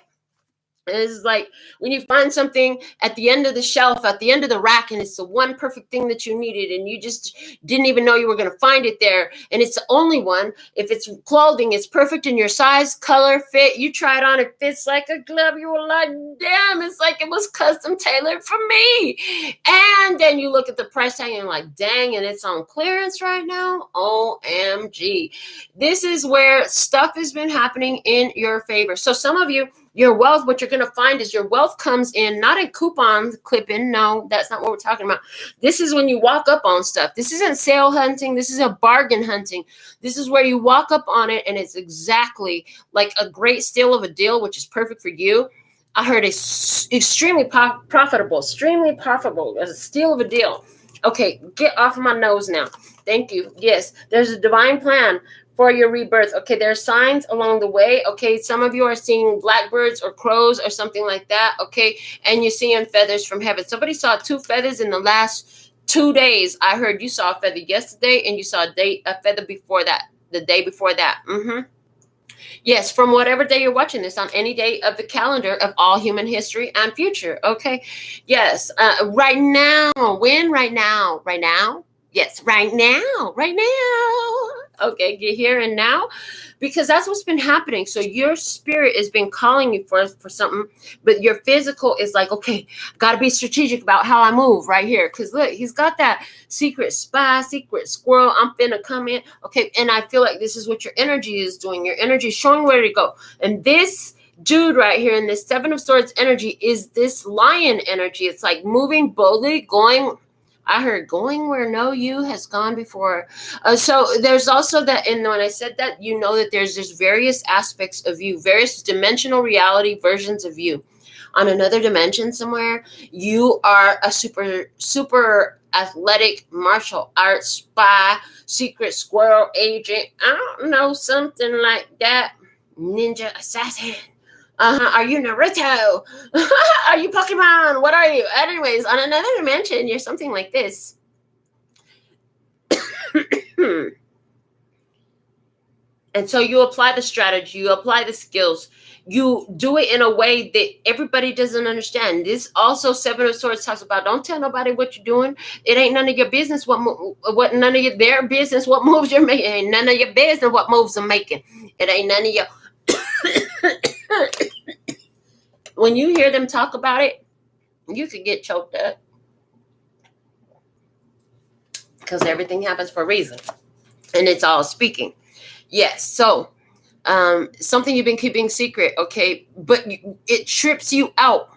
It's like when you find something at the end of the shelf, at the end of the rack, and it's the one perfect thing that you needed, and you just didn't even know you were going to find it there, and it's the only one. If it's clothing, it's perfect in your size, color, fit. You try it on, it fits like a glove. You were like, damn, it's like it was custom tailored for me. And then you look at the price tag and you're like, dang, and it's on clearance right now. OMG. This is where stuff has been happening in your favor. So some of you, your wealth, what you're going to find is your wealth comes in, not in coupons clipping. No, that's not what we're talking about. This is when you walk up on stuff. This isn't sale hunting. This is a bargain hunting. This is where you walk up on it, and it's exactly like a great steal of a deal, which is perfect for you. I heard extremely profitable, as a steal of a deal. Okay, get off of my nose now. Thank you. Yes, there's a divine plan for your rebirth. Okay, there are signs along the way. Okay, some of you are seeing blackbirds or crows or something like that. Okay, and you're seeing feathers from heaven. Somebody saw 2 feathers in the last 2 days. I heard you saw a feather yesterday, and you saw a feather before that, the day before that. Yes, from whatever day you're watching this, on any day of the calendar of all human history and future. Okay, yes, right now. When? Right now. Right now. Yes, right now. Okay, get here and now, because that's what's been happening. So your spirit has been calling you for something, but your physical is like, okay, got to be strategic about how I move right here. Because look, he's got that secret spy, secret squirrel. I'm finna come in. Okay, and I feel like this is what your energy is doing. Your energy is showing where to go. And this dude right here in this Seven of Swords energy is this lion energy. It's like moving boldly, going. I heard going where no you has gone before. So there's also that, and when I said that, you know that there's various aspects of you, various dimensional reality versions of you. On another dimension somewhere, you are a super athletic martial arts spy, secret squirrel agent. I don't know, something like that. Ninja assassin. Are you Naruto? Are you Pokemon? What are you? Anyways, on another dimension, you're something like this. And so you apply the strategy, you apply the skills, you do it in a way that everybody doesn't understand. This also Seven of Swords talks about, don't tell nobody what you're doing. It ain't none of your business their business what moves you're making. It ain't none of your business what moves I'm making. It ain't none of your when you hear them talk about it, you could get choked up. Because everything happens for a reason. And it's all speaking. Yes, so something you've been keeping secret, okay, but it trips you out.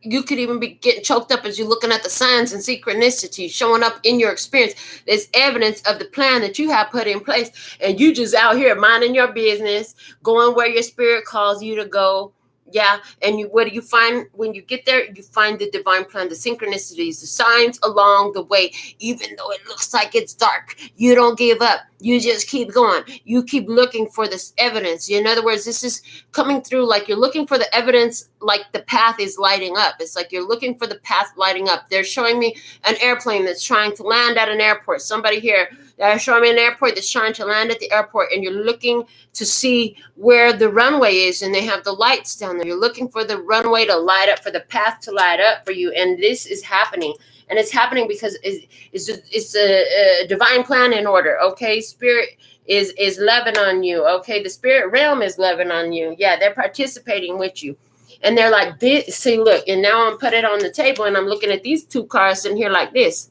You could even be getting choked up as you're looking at the signs and synchronicity showing up in your experience. There's evidence of the plan that you have put in place, and you just out here minding your business, going where your spirit calls you to go. Yeah, and what do you find when you get there? You find the divine plan, the synchronicities, the signs along the way. Even though it looks like it's dark, you don't give up. You just keep going. You keep looking for this evidence. In other words, this is coming through like you're looking for the evidence, like the path is lighting up. It's like you're looking for the path lighting up. They're showing me an airplane that's trying to land at an airport. Somebody here, they're showing me an airport that's trying to land at the airport, and you're looking to see where the runway is, and they have the lights down there. You're looking for the runway to light up, for the path to light up for you, and this is happening. And it's happening because it's a divine plan in order, okay? Spirit is loving on you, okay? The spirit realm is loving on you. Yeah, they're participating with you. And they're like, this, see, look, and now I'm put it on the table, and I'm looking at these two cards sitting here like this.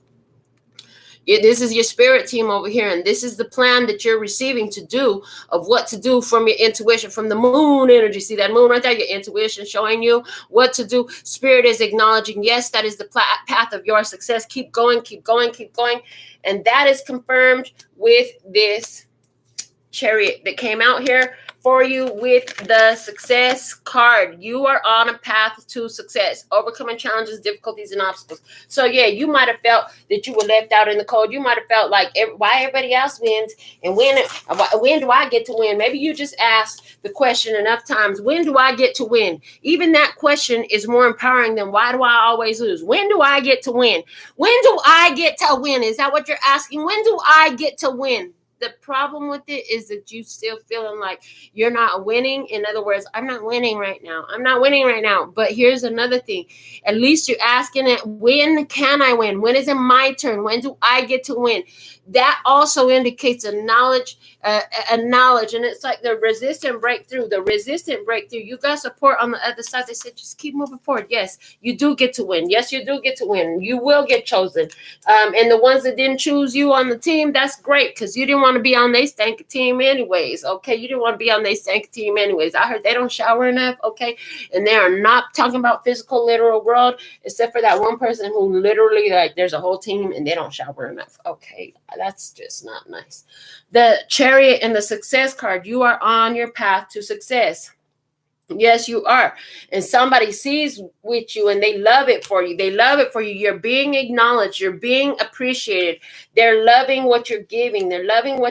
Yeah, this is your spirit team over here, and this is the plan that you're receiving to do of what to do from your intuition, from the moon energy. See that moon right there? Your intuition showing you what to do. Spirit is acknowledging, yes, that is the path of your success. Keep going, keep going, keep going. And that is confirmed with this Chariot that came out here for you with the success card. You are on a path to success, overcoming challenges, difficulties, and obstacles. So yeah, you might have felt that you were left out in the cold. You might have felt like, why everybody else wins and when do I get to win? Maybe you just asked the question enough times, when do I get to win? Even that question is more empowering than why do I always lose? When do I get to win? When do I get to win? Is that what you're asking? When do I get to win? The problem with it is that you still feeling like you're not winning. In other words, I'm not winning right now. I'm not winning right now. But here's another thing. At least you're asking it, when can I win? When is it my turn? When do I get to win? That also indicates a knowledge. And it's like the resistant breakthrough. You got support on the other side. They said, just keep moving forward. Yes, you do get to win. Yes, you do get to win. You will get chosen. And the ones that didn't choose you on the team, that's great, because you didn't want to be on their stank team anyways. Okay, you didn't want to be on their stank team anyways. I heard they don't shower enough. Okay, and they are not talking about physical, literal world, except for that one person who literally, like, there's a whole team and they don't shower enough. Okay, that's just not nice. The Chariot and the success card, you are on your path to success. Yes, you are. And somebody sees with you and they love it for you. They love it for you. You're being acknowledged. You're being appreciated. They're loving what you're giving. They're loving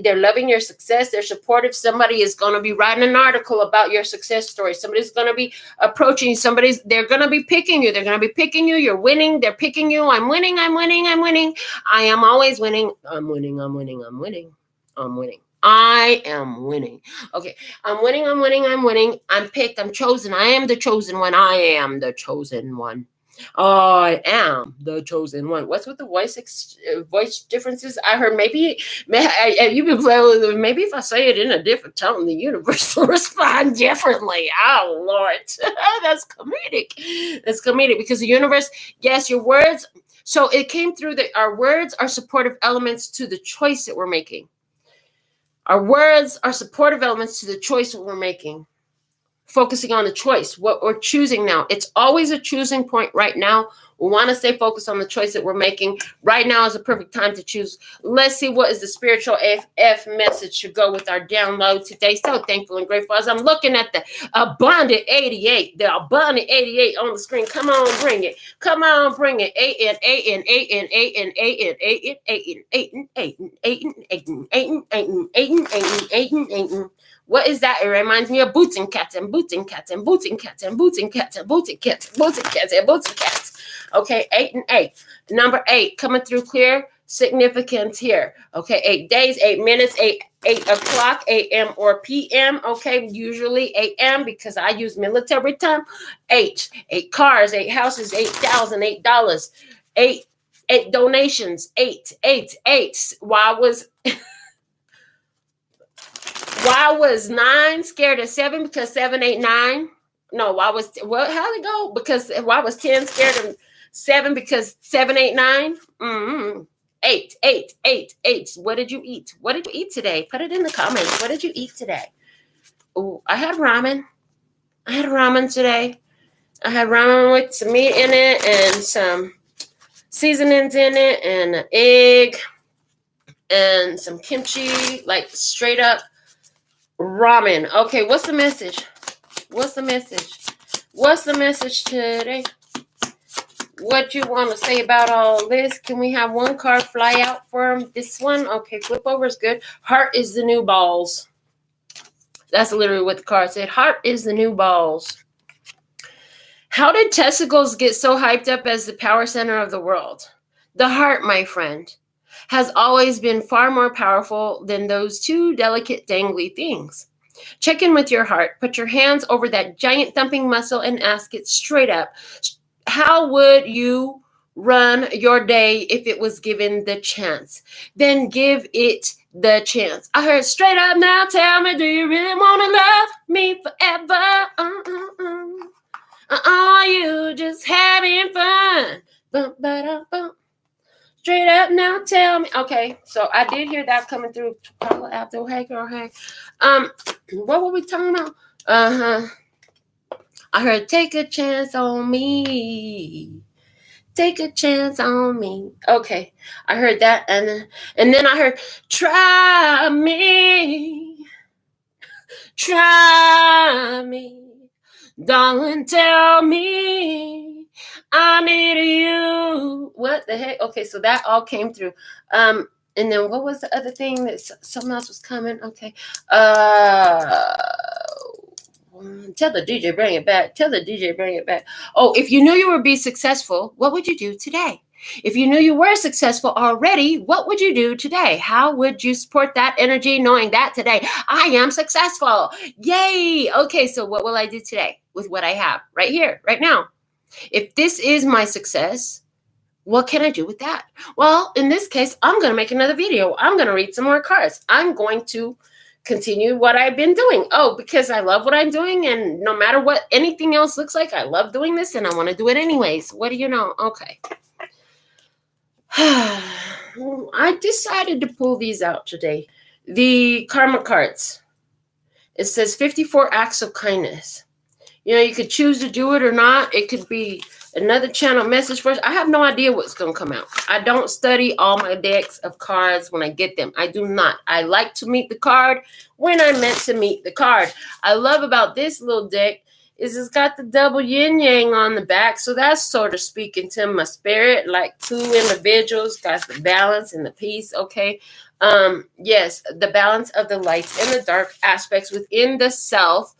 they're loving your success. They're supportive. Somebody is going to be writing an article about your success story. Somebody's going to be approaching you. They're going to be picking you. They're going to be picking you. You're winning. They're picking you. I'm winning. I'm winning. I'm winning. I am always winning. I'm winning. I'm winning. I'm winning. I'm winning. I am winning. Okay. I'm winning. I'm winning. I'm winning. I'm picked. I'm chosen. I am the chosen one. I am the chosen one. I am the chosen one. What's with the voice differences? I heard maybe you've been playing with it. Maybe if I say it in a different tone, the universe will respond differently. Oh, Lord. That's comedic. That's comedic because the universe, yes, your words. So it came through that our words are supportive elements to the choice that we're making. Our words are supportive elements to the choice that we're making. Focusing on the choice, what we're choosing now. It's always a choosing point right now. We want to stay focused on the choice that we're making. Right now is a perfect time to choose. Let's see what is the spiritual AF message to go with our download today. So thankful and grateful as I'm looking at the abundant 88. The abundant 88 on the screen. Come on, bring it. Come on, bring it. What is that? It reminds me of boots and cats and boots and cats and boots and cats and boots and cats and boots and cats and boots and cats and boots and cats. Okay, 8 and 8. Number 8 coming through clear significance here. Okay, 8 days, 8 minutes, 8 o'clock a.m. or p.m. Okay, usually a.m. because I use military time. 8 cars, 8 houses, $8,000, $8. 8 donations. 8. Why was 9 scared of 7 because 7, 8, 9? No, why was how'd it go? Because why was 10 scared of 7 because 7, 8, 9? 8. What did you eat? What did you eat today? Put it in the comments. What did you eat today? Oh, I had ramen. Today. I had ramen with some meat in it and some seasonings in it and an egg and some kimchi, like straight up ramen. Okay, what's the message? What's the message today? what you want to say about all this. Can we have one card fly out for this one? Okay, flip over is good. Heart is the new balls. That's literally what the card said. Heart is the new balls. How did testicles get so hyped up as the power center of the world? The heart, my friend, has always been far more powerful than those two delicate dangly things. Check in with your heart. Put your hands over that giant thumping muscle and ask it straight up. How would you run your day if it was given the chance? Then give it the chance. I heard straight up now. Tell me, do you really want to love me forever? Are you just having fun? Bum, ba-da, bum. Straight up now, tell me. Okay, so I did hear that coming through. Paula Abdul, hey girl, hey. What were we talking about? I heard take a chance on me. Take a chance on me. Okay, I heard that, and then I heard try me. Try me. Darling, tell me I need you. What the heck? Okay, so that all came through. And then what was the other thing that something else was coming? Okay. Tell the DJ bring it back. Tell the DJ bring it back. Oh, if you knew you would be successful, what would you do today? If you knew you were successful already, what would you do today? How would you support that energy knowing that today I am successful? Yay! Okay, so what will I do today with what I have right here, right now? If this is my success, what can I do with that? Well, in this case, I'm going to make another video. I'm going to read some more cards. I'm going to continue what I've been doing. Oh, because I love what I'm doing, and no matter what anything else looks like, I love doing this, and I want to do it anyways. What do you know? Okay. I decided to pull these out today. The karma cards. It says 54 acts of kindness. You know, you could choose to do it or not. It could be another channel message for us. I have no idea what's going to come out. I don't study all my decks of cards when I get them. I do not. I like to meet the card when I'm meant to meet the card. I love about this little deck is it's got the double yin-yang on the back. So that's sort of speaking to my spirit, like two individuals, got the balance and the peace, okay? Yes, the balance of the light and the dark aspects within the self.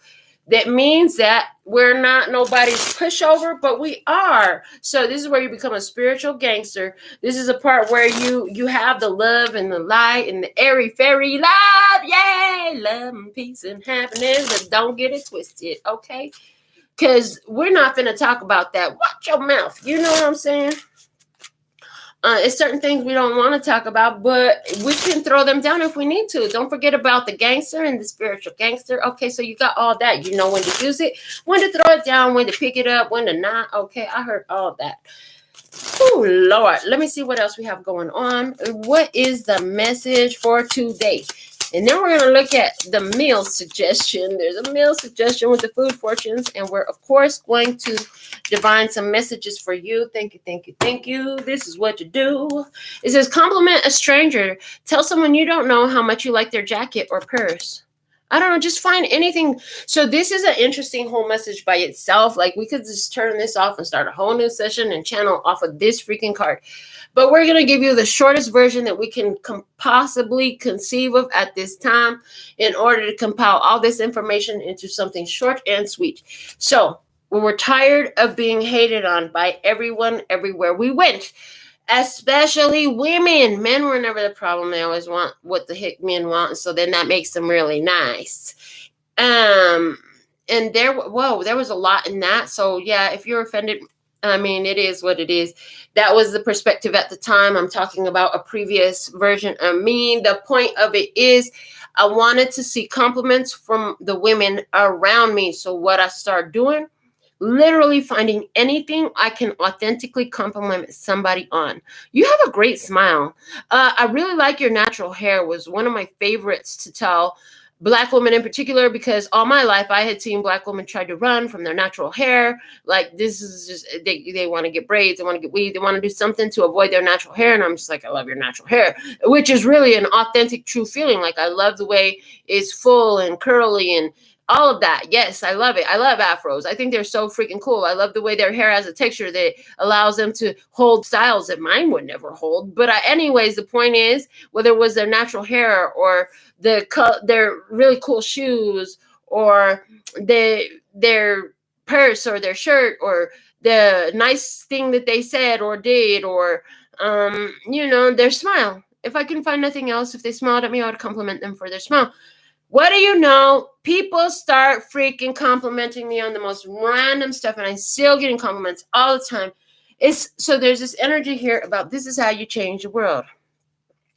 That means that we're not nobody's pushover, but we are. So this is where you become a spiritual gangster. This is a part where you have the love and the light and the airy fairy love. Yay! Love and peace and happiness, but don't get it twisted, okay? Because we're not going to talk about that. Watch your mouth. You know what I'm saying? It's certain things we don't want to talk about, but we can throw them down if we need to. Don't forget about the gangster and the spiritual gangster. Okay, so you got all that. You know when to use it, when to throw it down, when to pick it up, when to not. Okay, I heard all that. Oh, Lord. Let me see what else we have going on. What is the message for today? And then we're going to look at the meal suggestion. There's a meal suggestion with the food fortunes. And we're, of course, going to divine some messages for you. Thank you, thank you, thank you. This is what to do. It says, compliment a stranger. Tell someone you don't know how much you like their jacket or purse. I don't know, just find anything. So this is an interesting whole message by itself. Like we could just turn this off and start a whole new session and channel off of this freaking card. But we're going to give you the shortest version that we can possibly conceive of at this time in order to compile all this information into something short and sweet. So when we're tired of being hated on by everyone everywhere we went, especially women. Men were never the problem. They always want what the heck men want. So then that makes them really nice. And there was a lot in that. So yeah, if you're offended, I mean, it is what it is. That was the perspective at the time. I'm talking about a previous version of me. The point of it is I wanted to see compliments from the women around me. So what I started doing, literally finding anything I can authentically compliment somebody on. You have a great smile. I really like your natural hair was one of my favorites to tell Black women in particular, because all my life I had seen Black women try to run from their natural hair. Like this is just, they want to get braids, they want to get weave, they want to do something to avoid their natural hair. And I'm just like, I love your natural hair, which is really an authentic, true feeling. Like I love the way it's full and curly and All of that. Yes, I love it. I love afros. I think they're so freaking cool. I love the way their hair has a texture that allows them to hold styles that mine would never hold. But anyways, the point is, whether it was their natural hair or their really cool shoes or their purse or their shirt or the nice thing that they said or did or, their smile. If I can find nothing else, if they smiled at me, I would compliment them for their smile. What do you know? People start freaking complimenting me on the most random stuff, and I'm still getting compliments all the time. So there's this energy here about this is how you change the world.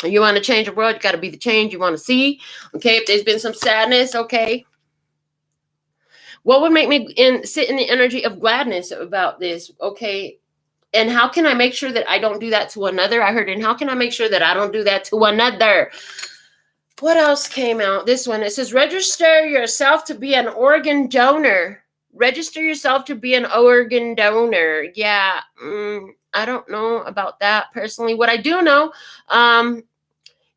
You want to change the world, you got to be the change you want to see. Okay, if there's been some sadness, okay. What would make me sit in the energy of gladness about this? Okay, and how can I make sure that I don't do that to another? I heard, and how can I make sure that I don't do that to another? What else came out? This one, it says, register yourself to be an organ donor. Register yourself to be an organ donor. Yeah, I don't know about that personally. What I do know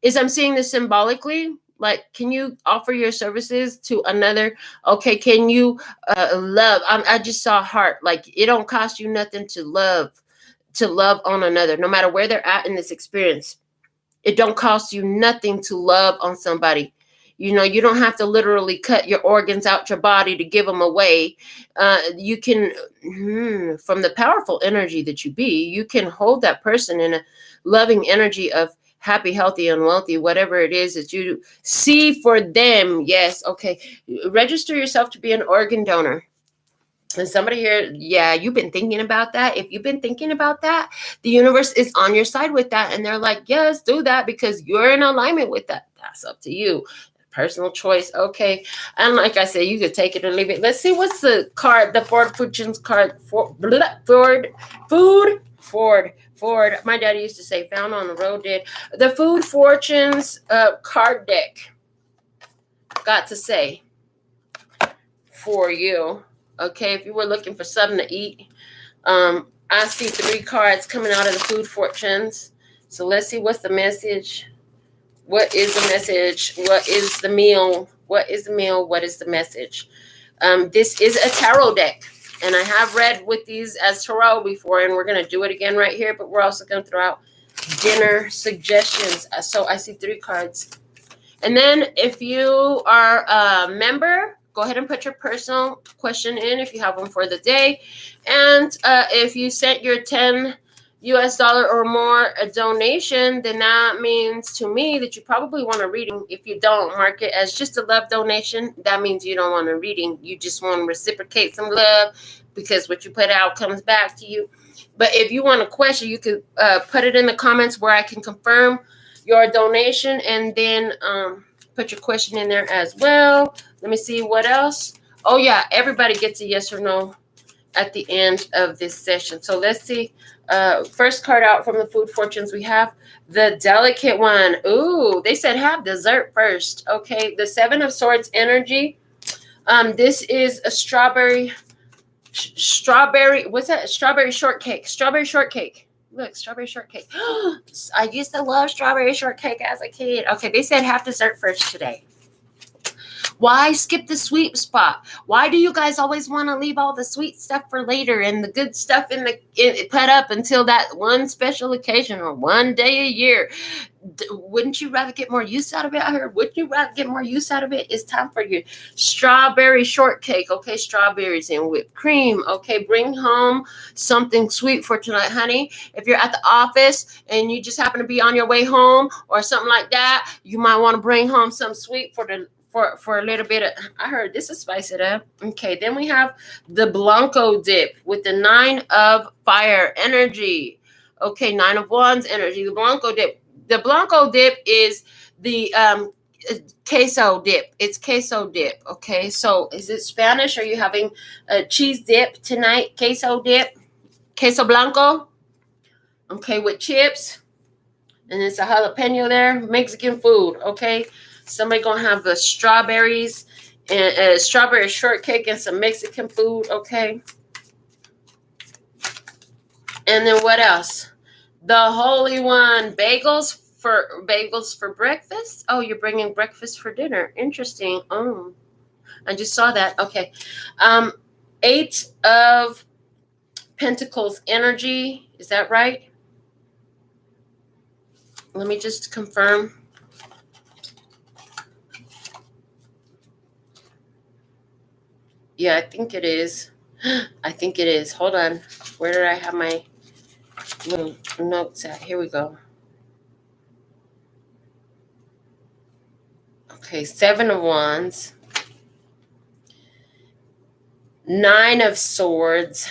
is I'm seeing this symbolically. Like, can you offer your services to another? Okay, can you love? I just saw heart. Like, it don't cost you nothing to love on another, no matter where they're at in this experience. It don't cost you nothing to love on somebody. You don't have to literally cut your organs out your body to give them away. You can, from the powerful energy that you be, you can hold that person in a loving energy of happy, healthy, and wealthy, whatever it is that you see for them. Yes. Okay. Register yourself to be an organ donor. And somebody here, yeah, you've been thinking about that. If you've been thinking about that, the universe is on your side with that. And they're like, yes, do that because you're in alignment with that. That's up to you. Personal choice. Okay. And like I said, you could take it or leave it. Let's see what's the card, the Ford Fortunes card. Ford. My daddy used to say, found on the road did. The Food Fortunes card deck. Got to say for you. Okay, if you were looking for something to eat, I see 3 cards coming out of the Food Fortunes. So let's see what's the message. What is the message? What is the meal? What is the meal? What is the message? This is a tarot deck, and I have read with these as tarot before, and we're going to do it again right here, but we're also going to throw out dinner suggestions. So I see 3 cards. And then if you are a member, go ahead and put your personal question in if you have one for the day. And if you sent your $10 or more a donation, then that means to me that you probably want a reading. If you don't, mark it as just a love donation. That means you don't want a reading. You just want to reciprocate some love because what you put out comes back to you. But if you want a question, you could put it in the comments where I can confirm your donation and then put your question in there as well. Let me see what else. Oh, yeah. Everybody gets a yes or no at the end of this session. So let's see. First card out from the Food Fortunes, we have the Delicate one. Ooh, they said have dessert first. Okay. The 7 of Swords energy. This is a strawberry. What's that? Strawberry shortcake. Look, strawberry shortcake. I used to love strawberry shortcake as a kid. Okay, they said have dessert first today. Why skip the sweet spot? Why do you guys always want to leave all the sweet stuff for later and the good stuff put up until that one special occasion or one day a year? Wouldn't you rather get more use out of it? I heard, wouldn't you rather get more use out of it? It's time for your strawberry shortcake. Okay, strawberries and whipped cream. Okay, bring home something sweet for tonight, honey. If you're at the office and you just happen to be on your way home or something like that, you might want to bring home some sweet for a little bit of, I heard this is spice it up. Okay, then we have the Blanco dip with the 9 of fire energy. Okay, 9 of wands energy. The Blanco dip. The Blanco dip is the queso dip. It's queso dip. Okay, so is it Spanish? Are you having a cheese dip tonight? Queso dip. Queso Blanco. Okay, with chips. And it's a jalapeno there. Mexican food. Okay. Somebody gonna have the strawberries and a strawberry shortcake and some Mexican food, okay? And then what else? The Holy One, bagels for breakfast. Oh, you're bringing breakfast for dinner. Interesting. Oh, I just saw that. Okay. 8 of Pentacles energy. Is that right? Let me just confirm. Yeah, I think it is. I think it is. Hold on. Where did I have my little notes at? Here we go. Okay, 7 of Wands. 9 of Swords.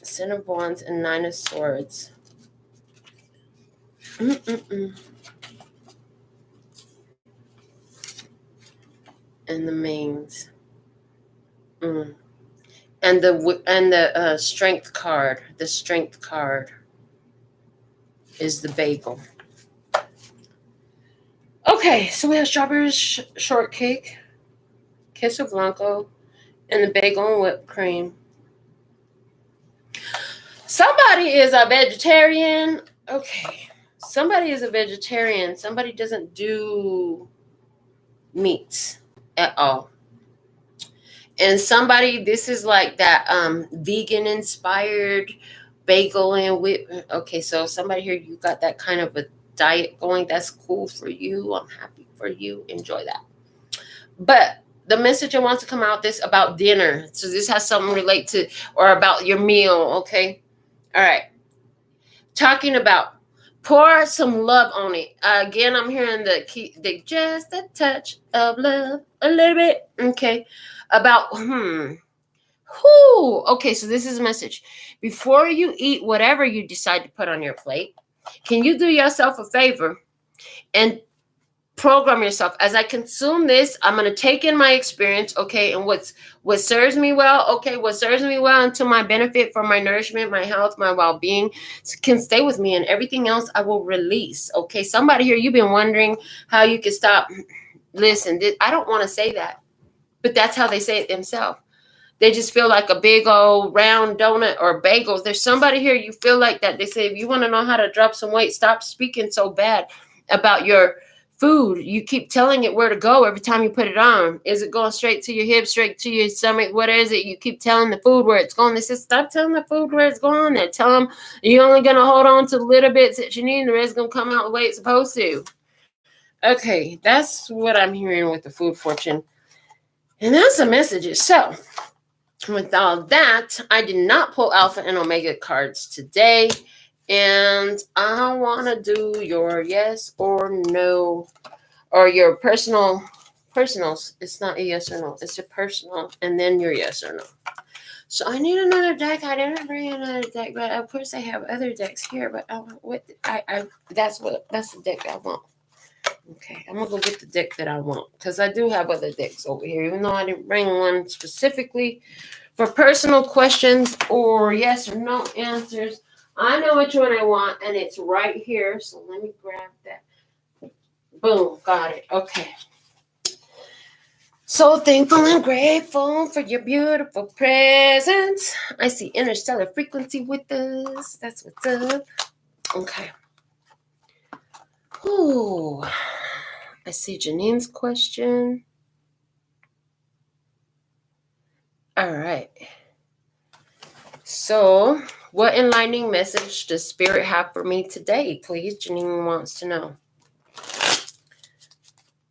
7 of Wands and 9 of Swords. And the mains. And the Strength card. The Strength card is the bagel. Okay, so we have strawberry shortcake, queso blanco, and the bagel and whipped cream. Somebody is a vegetarian. Okay, somebody is a vegetarian. Somebody doesn't do meats at all. And somebody, this is like that vegan inspired bagel and whip. Okay, so somebody here, you got that kind of a diet going. That's cool for you. I'm happy for you. Enjoy that. But the message I want to come out this about dinner. So this has something relate to or about your meal. Okay. All right. Talking about pour some love on it. Again, I'm hearing the just a touch of love, a little bit. Okay. About okay, so this is a message. Before you eat whatever you decide to put on your plate, can you do yourself a favor and program yourself? As I consume this, I'm going to take in my experience, okay, and what serves me well, okay, what serves me well and to my benefit for my nourishment, my health, my well-being can stay with me, and everything else I will release, okay? Somebody here, you've been wondering how you can stop. Listen, I don't want to say that, but that's how they say it themselves. They just feel like a big old round donut or bagels. There's somebody here, you feel like that. They say, if you want to know how to drop some weight, stop speaking so bad about your food. You keep telling it where to go every time you put it on. Is it going straight to your hips, straight to your stomach? What is it? You keep telling the food where it's going. They say, stop telling the food where it's going. They tell them you're only going to hold on to little bits that you need. The rest is going to come out the way it's supposed to. Okay, that's what I'm hearing with the food fortune. And that's the messages. So, with all that, I did not pull Alpha and Omega cards today. And I want to do your yes or no, or your personals. It's not a yes or no. It's a personal, and then your yes or no. So I need another deck. I didn't bring another deck, but of course I have other decks here. But that's the deck I want. Okay, I'm gonna go get the deck that I want because I do have other decks over here, even though I didn't bring one specifically for personal questions or yes or no answers. I know which one I want, and it's right here. So let me grab that. Boom, got it. Okay. So thankful and grateful for your beautiful presence. I see interstellar frequency with us. That's what's up. Okay. Ooh. I see Janine's question. All right. So, what enlightening message does Spirit have for me today? Please, Janine wants to know.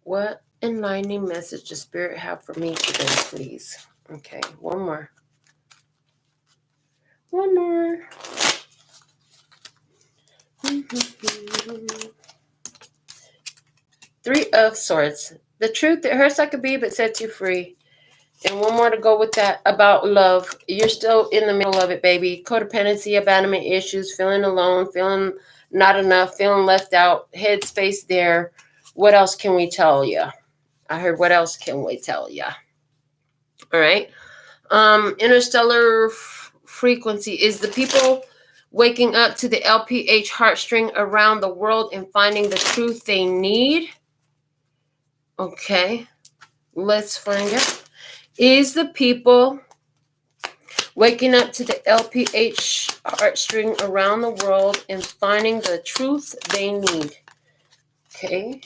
What enlightening message does Spirit have for me today, please? Okay, one more. One more. Three of Swords. The truth that hurts like a bee but sets you free. And one more to go with that about love. You're still in the middle of it, baby. Codependency, abandonment issues, feeling alone, feeling not enough, feeling left out, headspace there. What else can we tell you? I heard, what else can we tell you? All right. Interstellar frequency is the people waking up to the LPH heartstring around the world and finding the truth they need. Okay. Let's find out. Is the people waking up to the LPH heartstring around the world and finding the truth they need. Okay.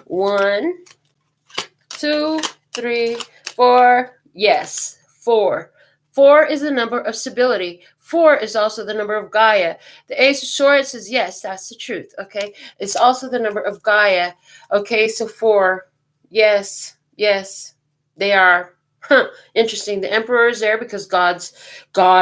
1, 2, 3, 4. Yes, 4. 4 is the number of stability. 4 is also the number of Gaia. The Ace of Swords says, yes, that's the truth, okay? It's also the number of Gaia, okay? So 4, yes, they are. Interesting. The Emperor is there because God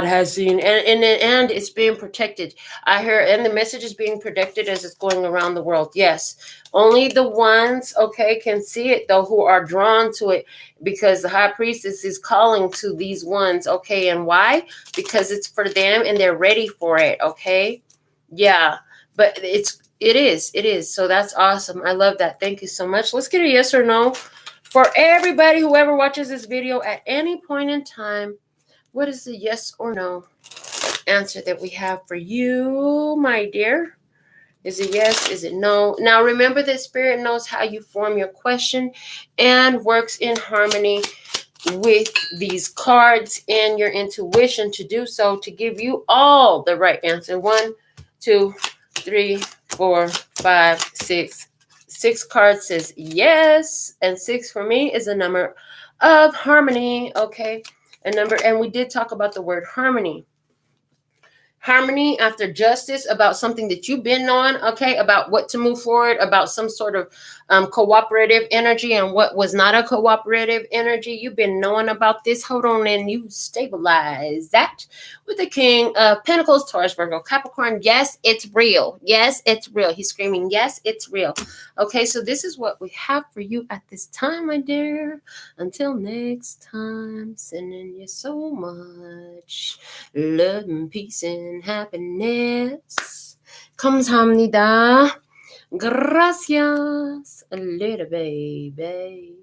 has seen, and it's being protected. I hear, and the message is being protected as it's going around the world. Yes, only the ones, okay, can see it though, who are drawn to it, because the High Priestess is calling to these ones, okay, and why? Because it's for them and they're ready for it, okay? Yeah, but it is. So that's awesome. I love that. Thank you so much. Let's get a yes or no. For everybody, whoever watches this video at any point in time, what is the yes or no answer that we have for you, my dear? Is it yes? Is it no? Now, remember that Spirit knows how you form your question and works in harmony with these cards and your intuition to do so, to give you all the right answer. 1, 2, 3, 4, 5, 6. 6 cards says yes, and 6 for me is a number of harmony, okay? And we did talk about the word harmony. Harmony after justice, about something that you've been on, okay, about what to move forward, about some sort of cooperative energy and what was not a cooperative energy. You've been knowing about this. Hold on, and you stabilize that with the King of Pentacles, Taurus, Virgo, Capricorn. Yes, it's real. Yes, it's real. He's screaming, yes, it's real. Okay, so this is what we have for you at this time, my dear. Until next time, sending you so much love and peace and happiness. 감사합니다. Gracias, little baby.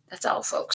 That's all, folks.